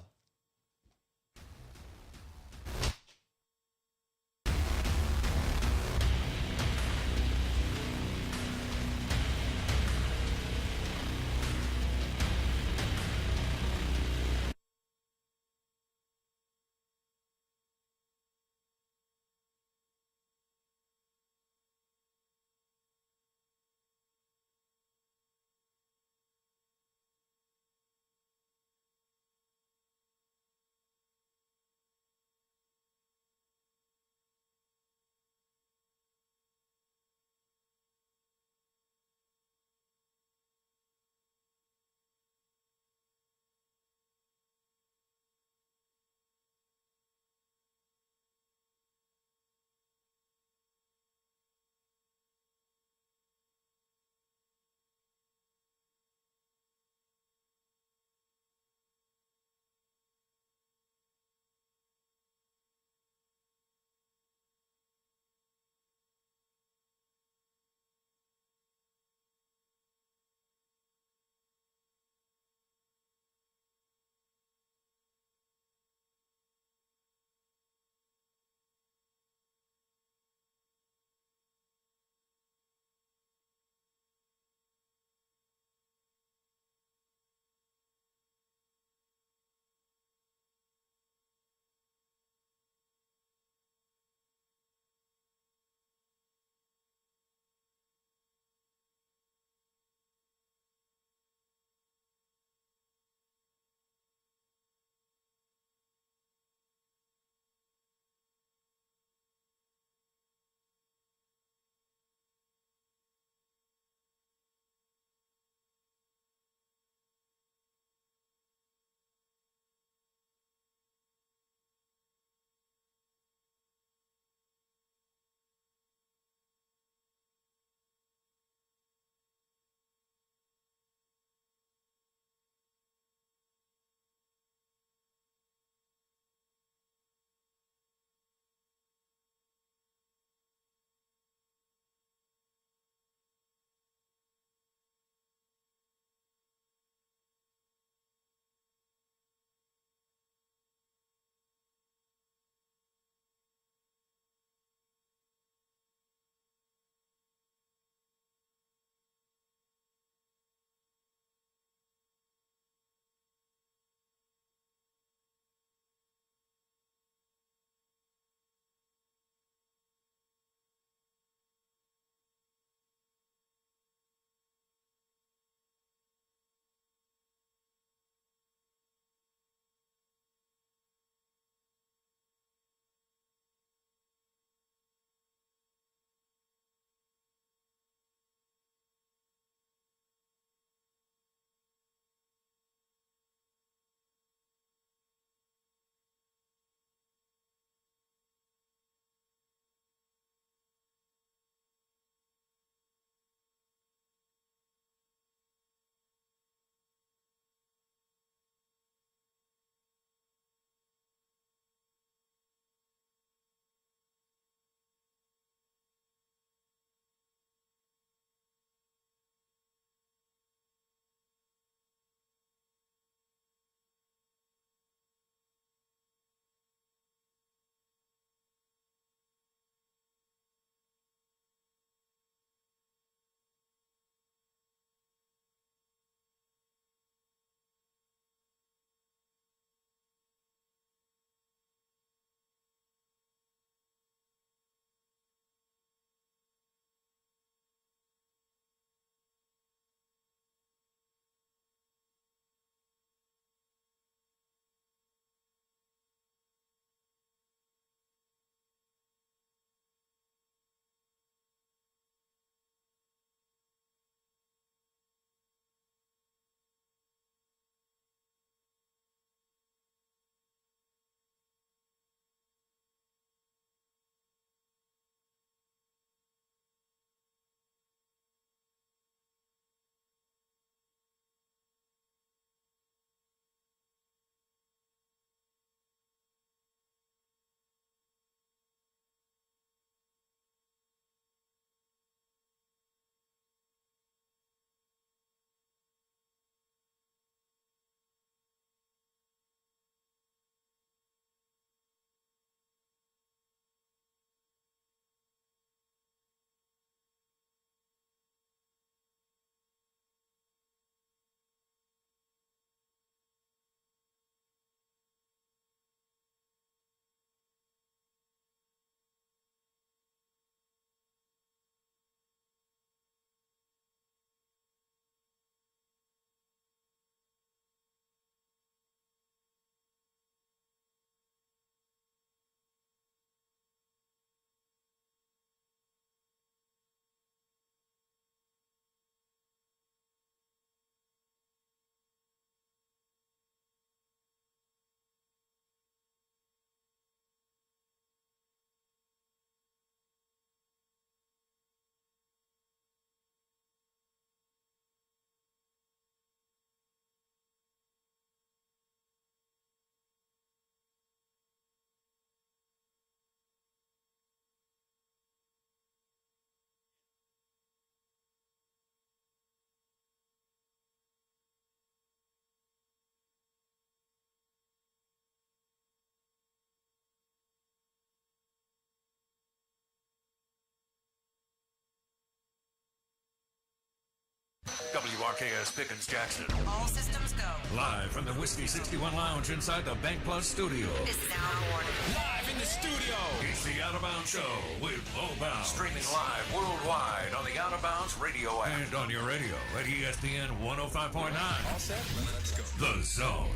WRKS Pickens Jackson. All systems go. Live from the Whiskey 61 Lounge inside the Bank Plus studio. This is Alan Warner. Live in the studio. It's the Out of Bounds Show with Bo Bounds. Streaming live worldwide on the Out of Bounds radio app. And on your radio at ESPN 105.9. All set? Let's go. The Zone.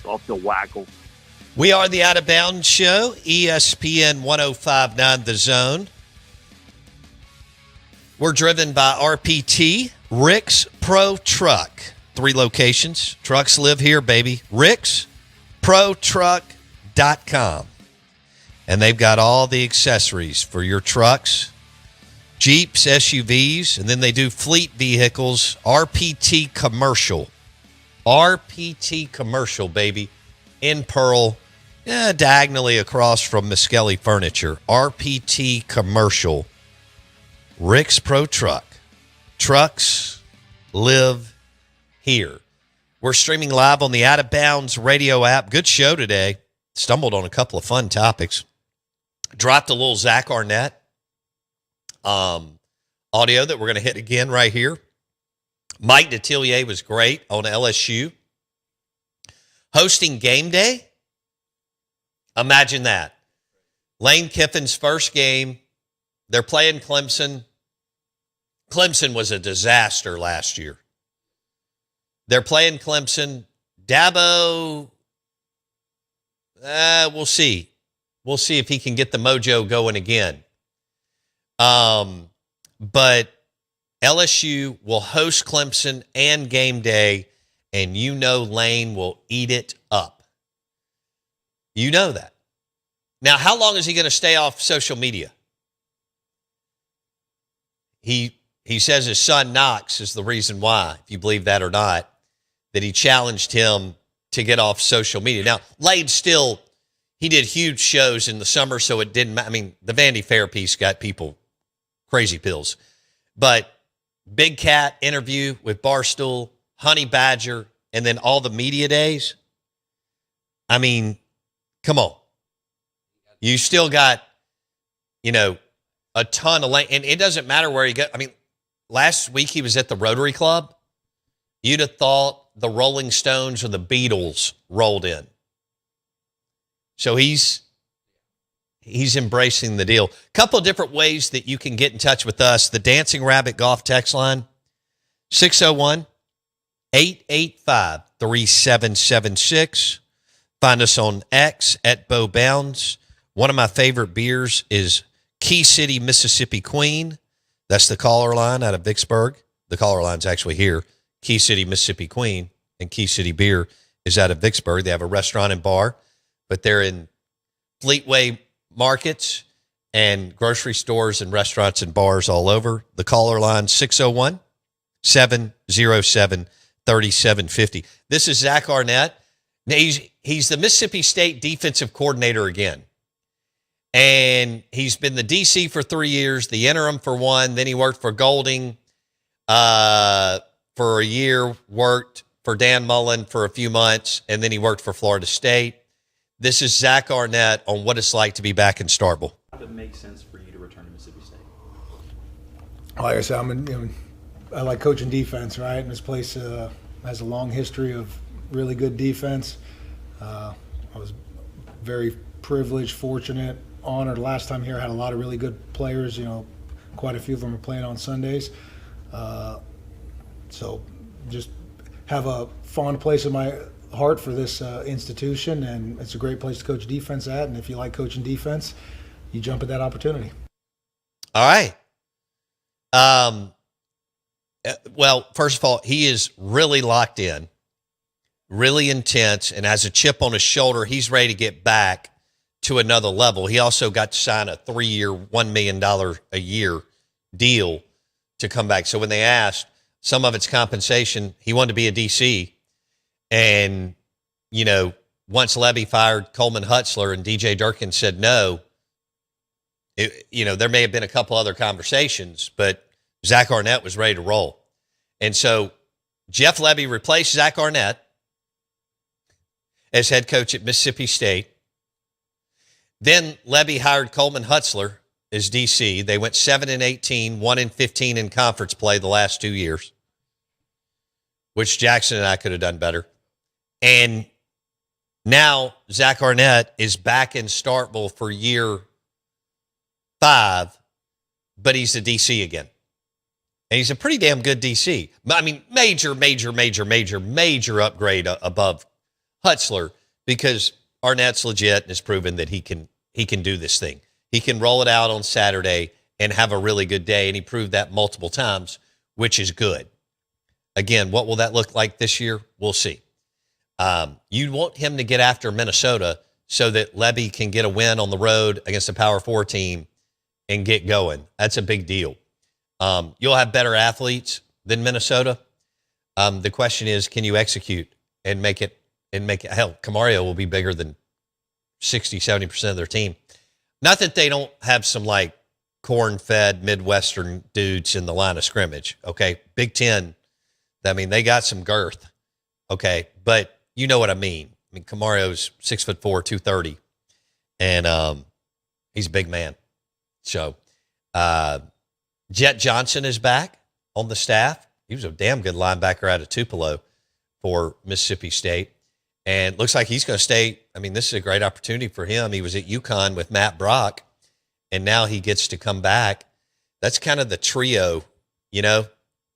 Off the whackle. We are the Out of Bounds Show, ESPN 105.9 The Zone. We're driven by RPT, Rick's Pro Truck. 3 locations. Trucks live here, baby. ricksprotruck.com. And they've got all the accessories for your trucks, Jeeps, SUVs, and then they do fleet vehicles, RPT Commercial. RPT Commercial, baby, in Pearl, diagonally across from Miskelly Furniture. RPT Commercial, Rick's Pro Truck. Trucks live here. We're streaming live on the Out of Bounds radio app. Good show today. Stumbled on a couple of fun topics. Dropped a little Zach Arnett audio that we're going to hit again right here. Mike Detillier was great on LSU. Hosting game day? Imagine that. Lane Kiffin's first game. They're playing Clemson. Clemson was a disaster last year. They're playing Clemson. Dabo, we'll see. We'll see if he can get the mojo going again. But LSU will host Clemson and game day, and you know Lane will eat it up. You know that. Now, how long is he going to stay off social media? He says his son Knox is the reason why, if you believe that or not, that he challenged him to get off social media. Now, Lane still, he did huge shows in the summer, so it didn't matter. I mean, the Vanity Fair piece got people crazy pills. But Big Cat interview with Barstool, Honey Badger, and then all the media days. I mean, come on. You still got, a ton of lane. And it doesn't matter where he goes. I mean, last week he was at the Rotary Club. You'd have thought the Rolling Stones or the Beatles rolled in. So he's embracing the deal. Couple of different ways that you can get in touch with us. The Dancing Rabbit Golf text line, 601-885-3776. Find us on X at Bo Bounds. One of my favorite beers is Key City, Mississippi Queen. That's the caller line out of Vicksburg. The caller line's actually here. Key City, Mississippi Queen, and Key City Beer is out of Vicksburg. They have a restaurant and bar, but they're in Fleetway markets and grocery stores and restaurants and bars all over. The caller line, 601-707-3750. This is Zach Arnett. Now, he's the Mississippi State defensive coordinator again. And he's been the DC for 3 years, the interim for 1. Then he worked for Golding for a year, worked for Dan Mullen for a few months, and then he worked for Florida State. This is Zach Arnett on what it's like to be back in Starkville. How did it make sense for you to return to Mississippi State? Like I said, I like coaching defense, right? And this place has a long history of really good defense. I was very privileged, fortunate, honored. Last time here, I had a lot of really good players. Quite a few of them are playing on Sundays. So just have a fond place in my heart for this institution, and it's a great place to coach defense at. And if you like coaching defense, you jump at that opportunity. All right. Well, first of all, he is really locked in, really intense, and has a chip on his shoulder. He's ready to get back to another level. He also got to sign a 3-year, $1 million a year deal to come back. So when they asked, some of it's compensation, he wanted to be a DC. And, once Levy fired Coleman Hutzler and DJ Durkin said no, there may have been a couple other conversations, but Zach Arnett was ready to roll. And so Jeff Levy replaced Zach Arnett as head coach at Mississippi State. Then Lebby hired Coleman Hutzler as DC. They went 7-18, 1-15 in conference play the last 2 years, which Jackson and I could have done better. And now Zach Arnett is back in Starkville for year 5, but he's the DC again. And he's a pretty damn good DC. I mean, major upgrade above Hutzler, because Arnett's legit and has proven that he can do this thing. He can roll it out on Saturday and have a really good day, and he proved that multiple times, which is good. Again, what will that look like this year? We'll see. You want him to get after Minnesota so that Lebby can get a win on the road against a Power 4 team and get going. That's a big deal. You'll have better athletes than Minnesota. The question is, can you execute and make it? Hell, Camario will be bigger than 60, 70% of their team. Not that they don't have some like corn-fed Midwestern dudes in the line of scrimmage. Okay, Big Ten. I mean, they got some girth. Okay, but you know what I mean. I mean, Camario's 6'4", 230, and he's a big man. So, Jet Johnson is back on the staff. He was a damn good linebacker out of Tupelo for Mississippi State, and looks like he's going to stay. I mean, this is a great opportunity for him. He was at UConn with Matt Brock, and now he gets to come back. That's kind of the trio, you know.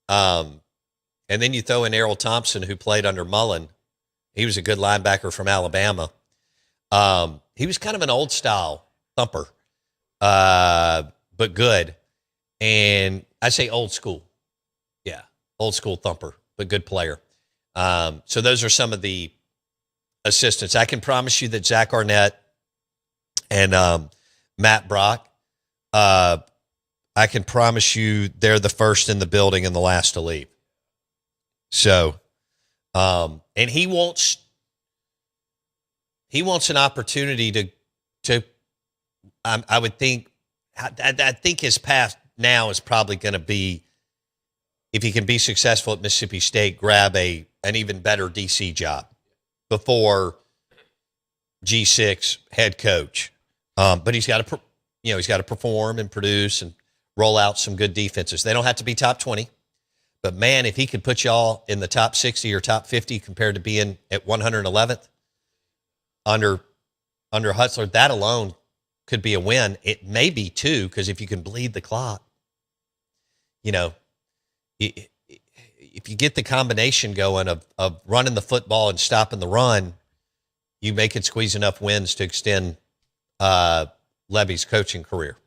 And then you throw in Errol Thompson, who played under Mullen. He was a good linebacker from Alabama. He was kind of an old-style thumper, but good. And I say old school. Yeah, old school thumper, but good player. So those are some of the assistants. I can promise you that Zach Arnett and Matt Brock, I can promise you they're the first in the building and the last to leave. So, and he wants an opportunity to I would think, I think his path now is probably going to be, if he can be successful at Mississippi State, grab an even better DC job before G6 head coach. But he's got to perform and produce and roll out some good defenses. They don't have to be top 20, but man, if he could put y'all in the top 60 or top 50 compared to being at 111th under Hutzler, that alone could be a win. It may be two, because if you can bleed the clock, you know, if you get the combination going of running the football and stopping the run, you may could squeeze enough wins to extend Lebby's coaching career.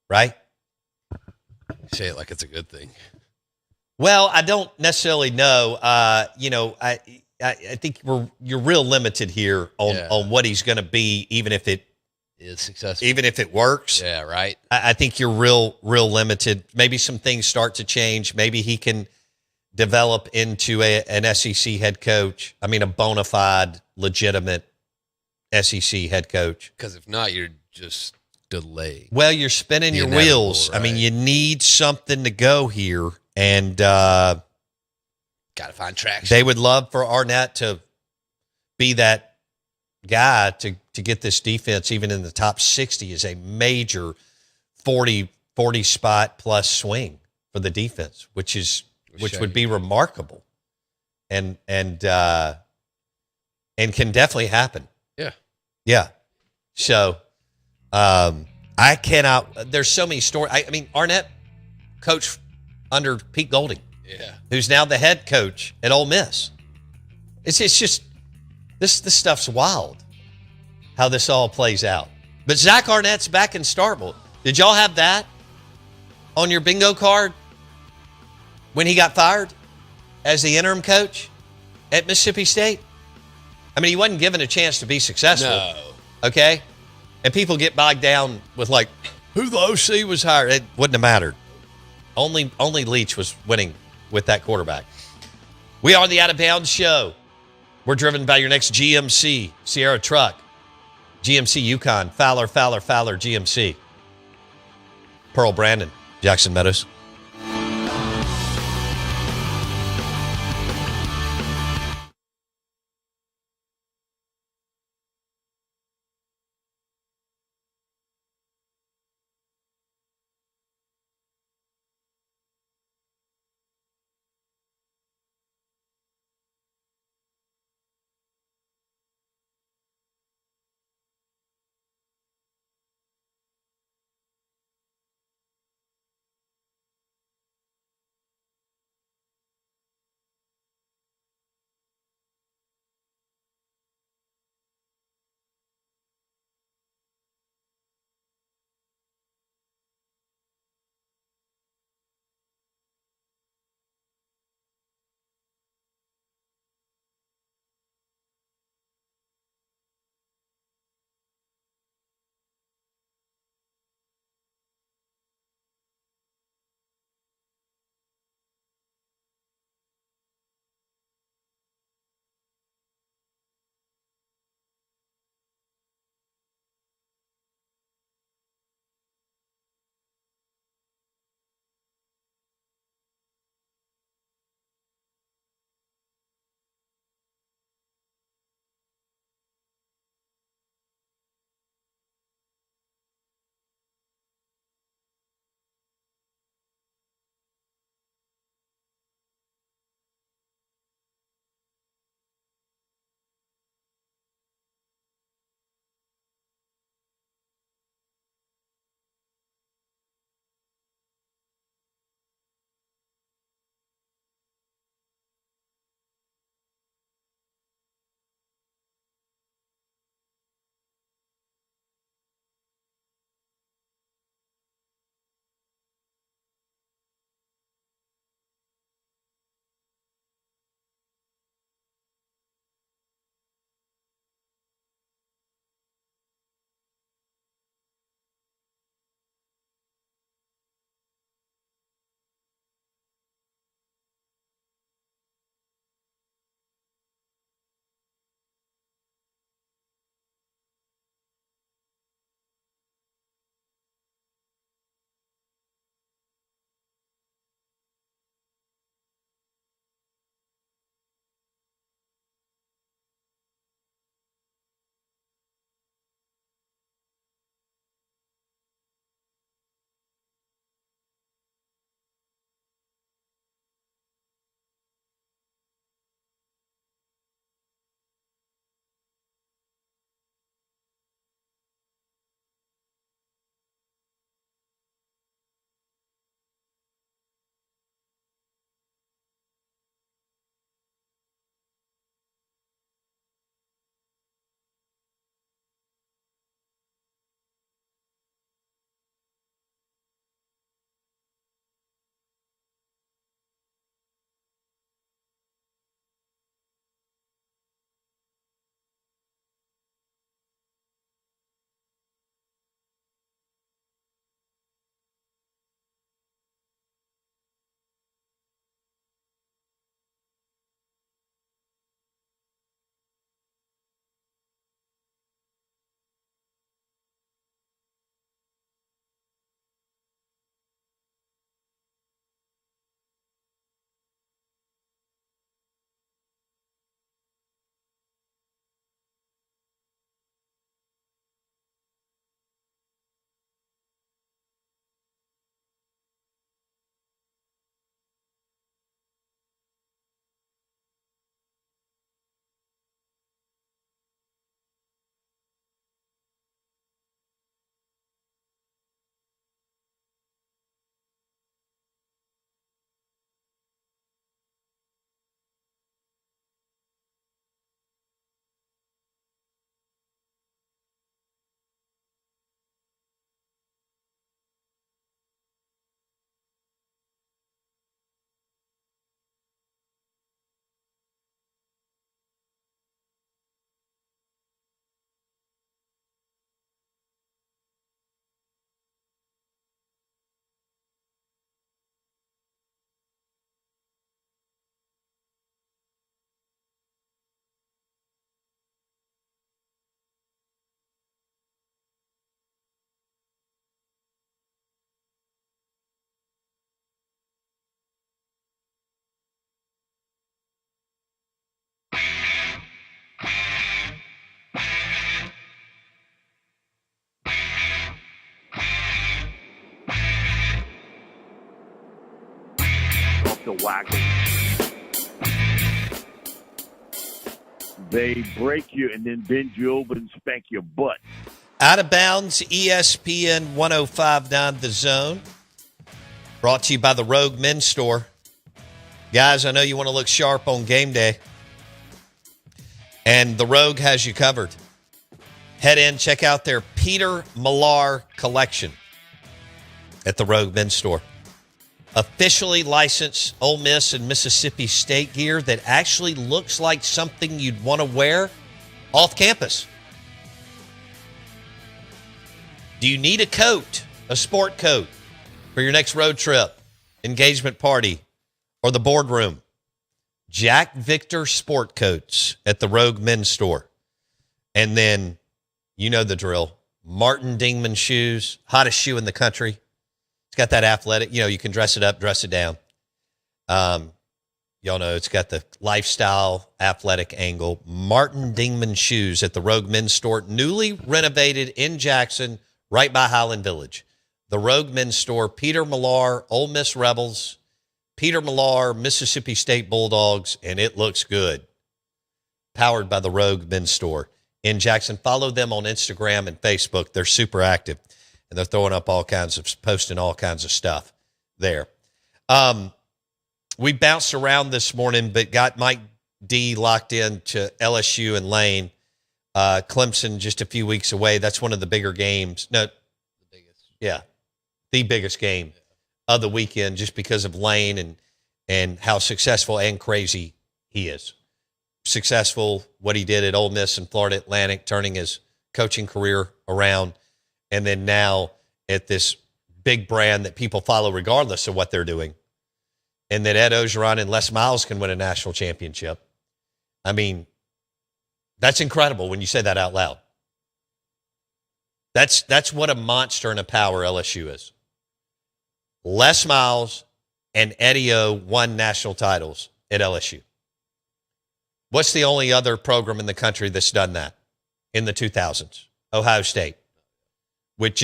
Right? Say it like it's a good thing. Well, I don't necessarily know. I think you're real limited here on what he's going to be, even if it is successful, even if it works. Yeah, right. I think you're real limited. Maybe some things start to change. Maybe he can develop into an SEC head coach. I mean, a bona fide, legitimate SEC head coach. Because if not, you're just delayed. Well, you're spinning your wheels. Right. I mean, you need something to go here, and got to find traction. They would love for Arnett to be that guy to get this defense even in the top 60 is a major 40 spot plus swing for the defense, which would be remarkable, and can definitely happen. Yeah. So I cannot. There's so many stories. I mean, Arnett coached under Pete Golding, who's now the head coach at Ole Miss. It's just this stuff's wild, how this all plays out. But Zach Arnett's back in Starkville. Did y'all have that on your bingo card when he got fired as the interim coach at Mississippi State? I mean, he wasn't given a chance to be successful. No. Okay? And people get bogged down with, like, who the OC was hired. It wouldn't have mattered. Only Leach was winning with that quarterback. We are the Out of Bounds Show. We're driven by your next GMC Sierra truck. GMC Yukon, Fowler, GMC. Pearl Brandon, Jackson Meadows. off the wagon. They break you and then bend you over and spank your butt. Out of bounds, ESPN 105.9 The Zone. Brought to you by the Rogue Men's Store. Guys, I know you want to look sharp on game day. And the Rogue has you covered. Head in, check out their Peter Millar collection at the Rogue Men's Store. Officially licensed Ole Miss and Mississippi State gear that actually looks like something you'd want to wear off campus. Do you need a coat, a sport coat, for your next road trip, engagement party, or the boardroom? Jack Victor sport coats at the Rogue Men's Store. And then, you know the drill, Martin Dingman shoes, hottest shoe in the country. It's got that athletic, you can dress it up, dress it down. Y'all know it's got the lifestyle athletic angle. Martin Dingman shoes at the Rogue Men's Store, newly renovated in Jackson, right by Highland Village. The Rogue Men's Store, Peter Millar, Ole Miss Rebels, Peter Millar, Mississippi State Bulldogs, and it looks good. Powered by the Rogue Men's Store in Jackson. Follow them on Instagram and Facebook. They're super active, and they're throwing up posting all kinds of stuff there. We bounced around this morning, but got Mike D locked in to LSU and Lane. Clemson just a few weeks away. That's one of the bigger games. No, the biggest game of the weekend, just because of Lane and how successful and crazy he is. Successful, what he did at Ole Miss and Florida Atlantic, turning his coaching career around, and then now at this big brand that people follow regardless of what they're doing. And that Ed Ogeron and Les Miles can win a national championship. I mean, that's incredible when you say that out loud. That's what a monster and a power LSU is. Les Miles and Eddie O won national titles at LSU. What's the only other program in the country that's done that in the 2000s? Ohio State. With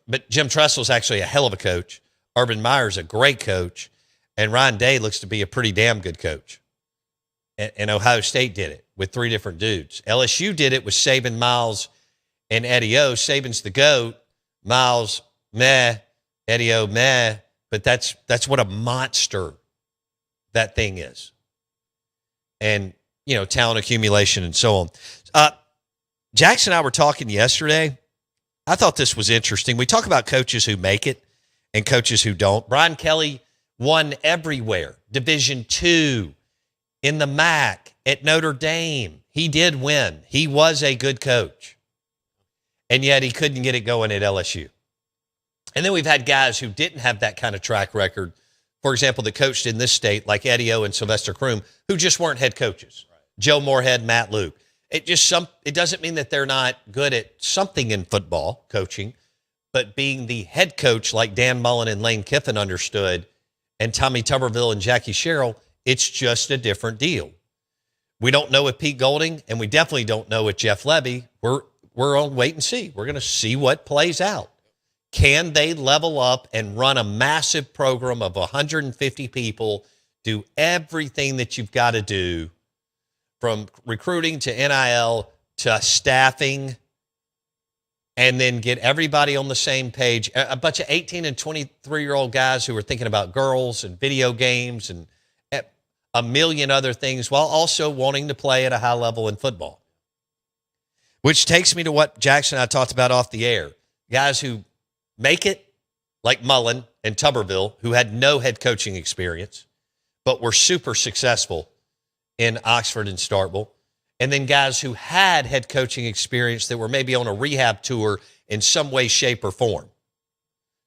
but Jim Tressel's actually a hell of a coach. Urban Meyer's a great coach. And Ryan Day looks to be a pretty damn good coach. And Ohio State did it with three different dudes. LSU did it with Saban, Miles, and Eddie O. Saban's the GOAT. Miles, meh. Eddie O, meh. But that's what a monster that thing is. And, talent accumulation and so on. Jackson and I were talking yesterday. I thought this was interesting. We talk about coaches who make it and coaches who don't. Brian Kelly won everywhere. Division II, in the MAC, at Notre Dame. He did win. He was a good coach. And yet he couldn't get it going at LSU. And then we've had guys who didn't have that kind of track record, for example, that coached in this state, like Eddie O and Sylvester Croom, who just weren't head coaches. Right. Joe Moorhead, Matt Luke. It doesn't mean that they're not good at something in football, coaching, but being the head coach like Dan Mullen and Lane Kiffin understood, and Tommy Tuberville and Jackie Sherrill, it's just a different deal. We don't know with Pete Golding, and we definitely don't know with Jeff Levy. We're on wait and see. We're going to see what plays out. Can they level up and run a massive program of 150 people, do everything that you've got to do, from recruiting to NIL to staffing, and then get everybody on the same page? A bunch of 18 and 23-year-old guys who are thinking about girls and video games and a million other things, while also wanting to play at a high level in football. Which takes me to what Jackson and I talked about off the air. Guys who make it, like Mullen and Tuberville, who had no head coaching experience, but were super successful in Oxford and Starkville. And then guys who had head coaching experience that were maybe on a rehab tour in some way, shape, or form.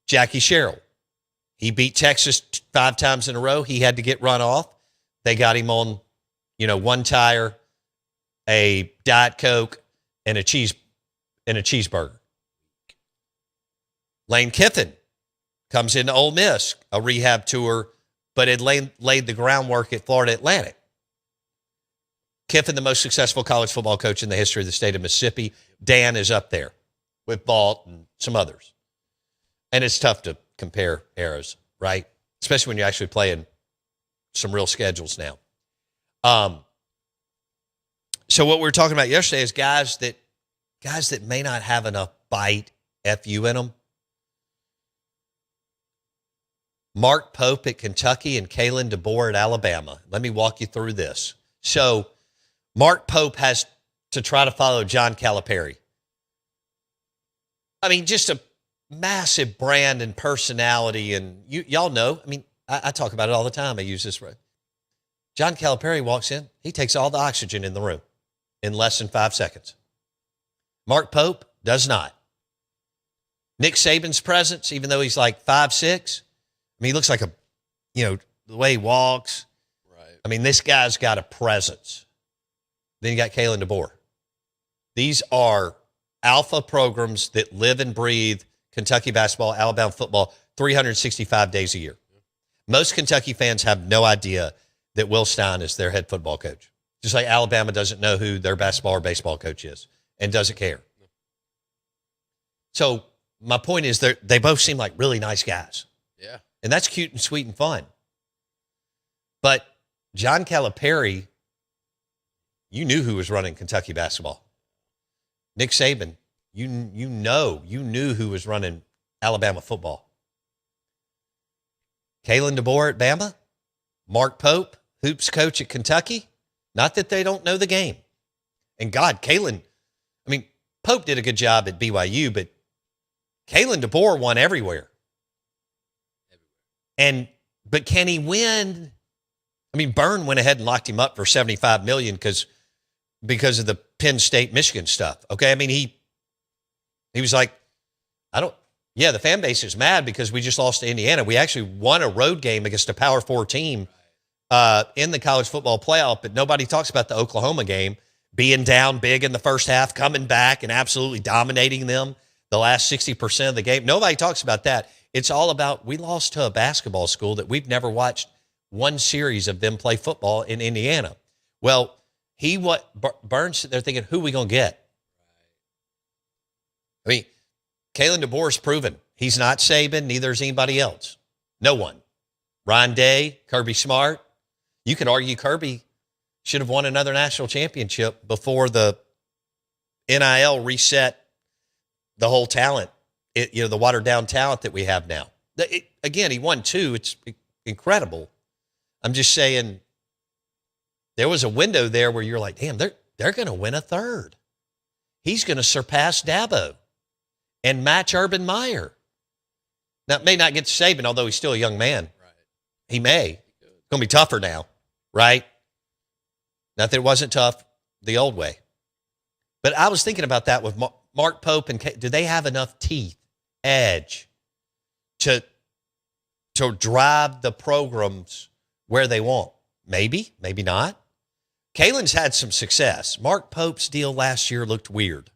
Jackie Sherrill. He beat Texas 5 times in a row. He had to get run off. They got him on, one tire, a Diet Coke, and a cheeseburger. Lane Kiffin comes into Ole Miss, a rehab tour, but had laid the groundwork at Florida Atlantic. Kiffin, the most successful college football coach in the history of the state of Mississippi. Dan is up there with Balt and some others. And it's tough to compare eras, right? Especially when you're actually playing some real schedules now. So what we were talking about yesterday is guys that may not have enough bite, FU in them. Mark Pope at Kentucky and Kalen DeBoer at Alabama. Let me walk you through this. So Mark Pope has to try to follow John Calipari. I mean, just a massive brand and personality. And y'all know, I mean, I talk about it all the time. I use this word. John Calipari walks in. He takes all the oxygen in the room in less than 5 seconds. Mark Pope does not. Nick Saban's presence, even though he's like 5'6", I mean, he looks like the way he walks. Right. I mean, this guy's got a presence. Then you got Kalen DeBoer. These are alpha programs that live and breathe Kentucky basketball, Alabama football, 365 days a year. Most Kentucky fans have no idea that Will Stein is their head football coach. Just like Alabama doesn't know who their basketball or baseball coach is and doesn't care. So my point is they both seem like really nice guys. Yeah. And that's cute and sweet and fun. But John Calipari, you knew who was running Kentucky basketball. Nick Saban, you knew who was running Alabama football. Kalen DeBoer at Bama, Mark Pope, hoops coach at Kentucky. Not that they don't know the game. And God, Pope did a good job at BYU, but Kalen DeBoer won everywhere. But can he win? I mean, Byrne went ahead and locked him up for $75 million because of the Penn State, Michigan stuff. Okay. I mean, he was like, the fan base is mad because we just lost to Indiana. We actually won a road game against a Power 4 team in the college football playoff, but nobody talks about the Oklahoma game being down big in the first half, coming back and absolutely dominating them the last 60% of the game. Nobody talks about that. It's all about we lost to a basketball school that we've never watched one series of them play football in Indiana. Well, Burns sitting there thinking, who are we going to get? I mean, Kalen DeBoer's proven he's not Saban, neither is anybody else. No one. Ryan Day, Kirby Smart. You could argue Kirby should have won another national championship before the NIL reset the whole talent, the watered down talent that we have now. Again, he won 2. It's incredible. I'm just saying there was a window there where you're like, damn, they're going to win a 3rd. He's going to surpass Dabo and match Urban Meyer. Now, it may not get to Saban, although he's still a young man. Right. He may. It's going to be tougher now, right? Not that it wasn't tough the old way. But I was thinking about that with Mark Pope and do they have enough teeth, edge to drive the programs where they want? Maybe, maybe not. Kalen's had some success. Mark Pope's deal last year looked weird.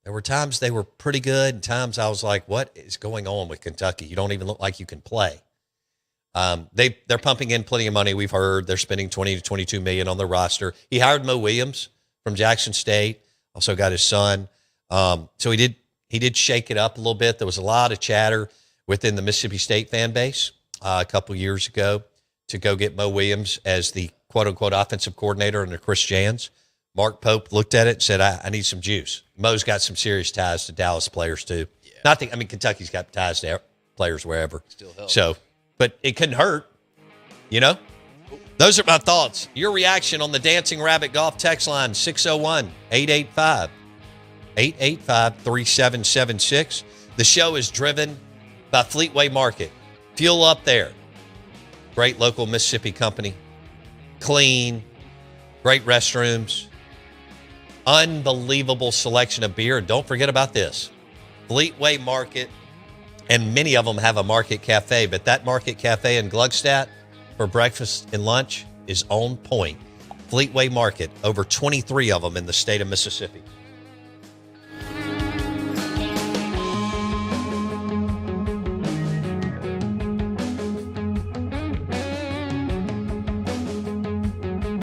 There were times they were pretty good, and times I was like, what is going on with Kentucky? You don't even look like you can play. They're pumping in plenty of money. We've heard they're spending $20 to $22 million on their roster. He hired Mo Williams from Jackson State. Also got his son. So he did shake it up a little bit. There was a lot of chatter within the Mississippi State fan base a couple years ago to go get Mo Williams as the quote-unquote offensive coordinator under Chris Jans. Mark Pope looked at it and said, I need some juice. Mo's got some serious ties to Dallas players too. Yeah. Kentucky's got ties to players wherever. Still helps. So, but it couldn't hurt, Those are my thoughts. Your reaction on the Dancing Rabbit Golf text line, 601-885-3776. The show is driven by Fleetway Market. Fuel up there. Great local Mississippi company. Clean. Great restrooms. Unbelievable selection of beer. And don't forget about this. Fleetway Market, and many of them have a Market Cafe, but that Market Cafe in Gluckstadt for breakfast and lunch is on point. Fleetway Market, over 23 of them in the state of Mississippi.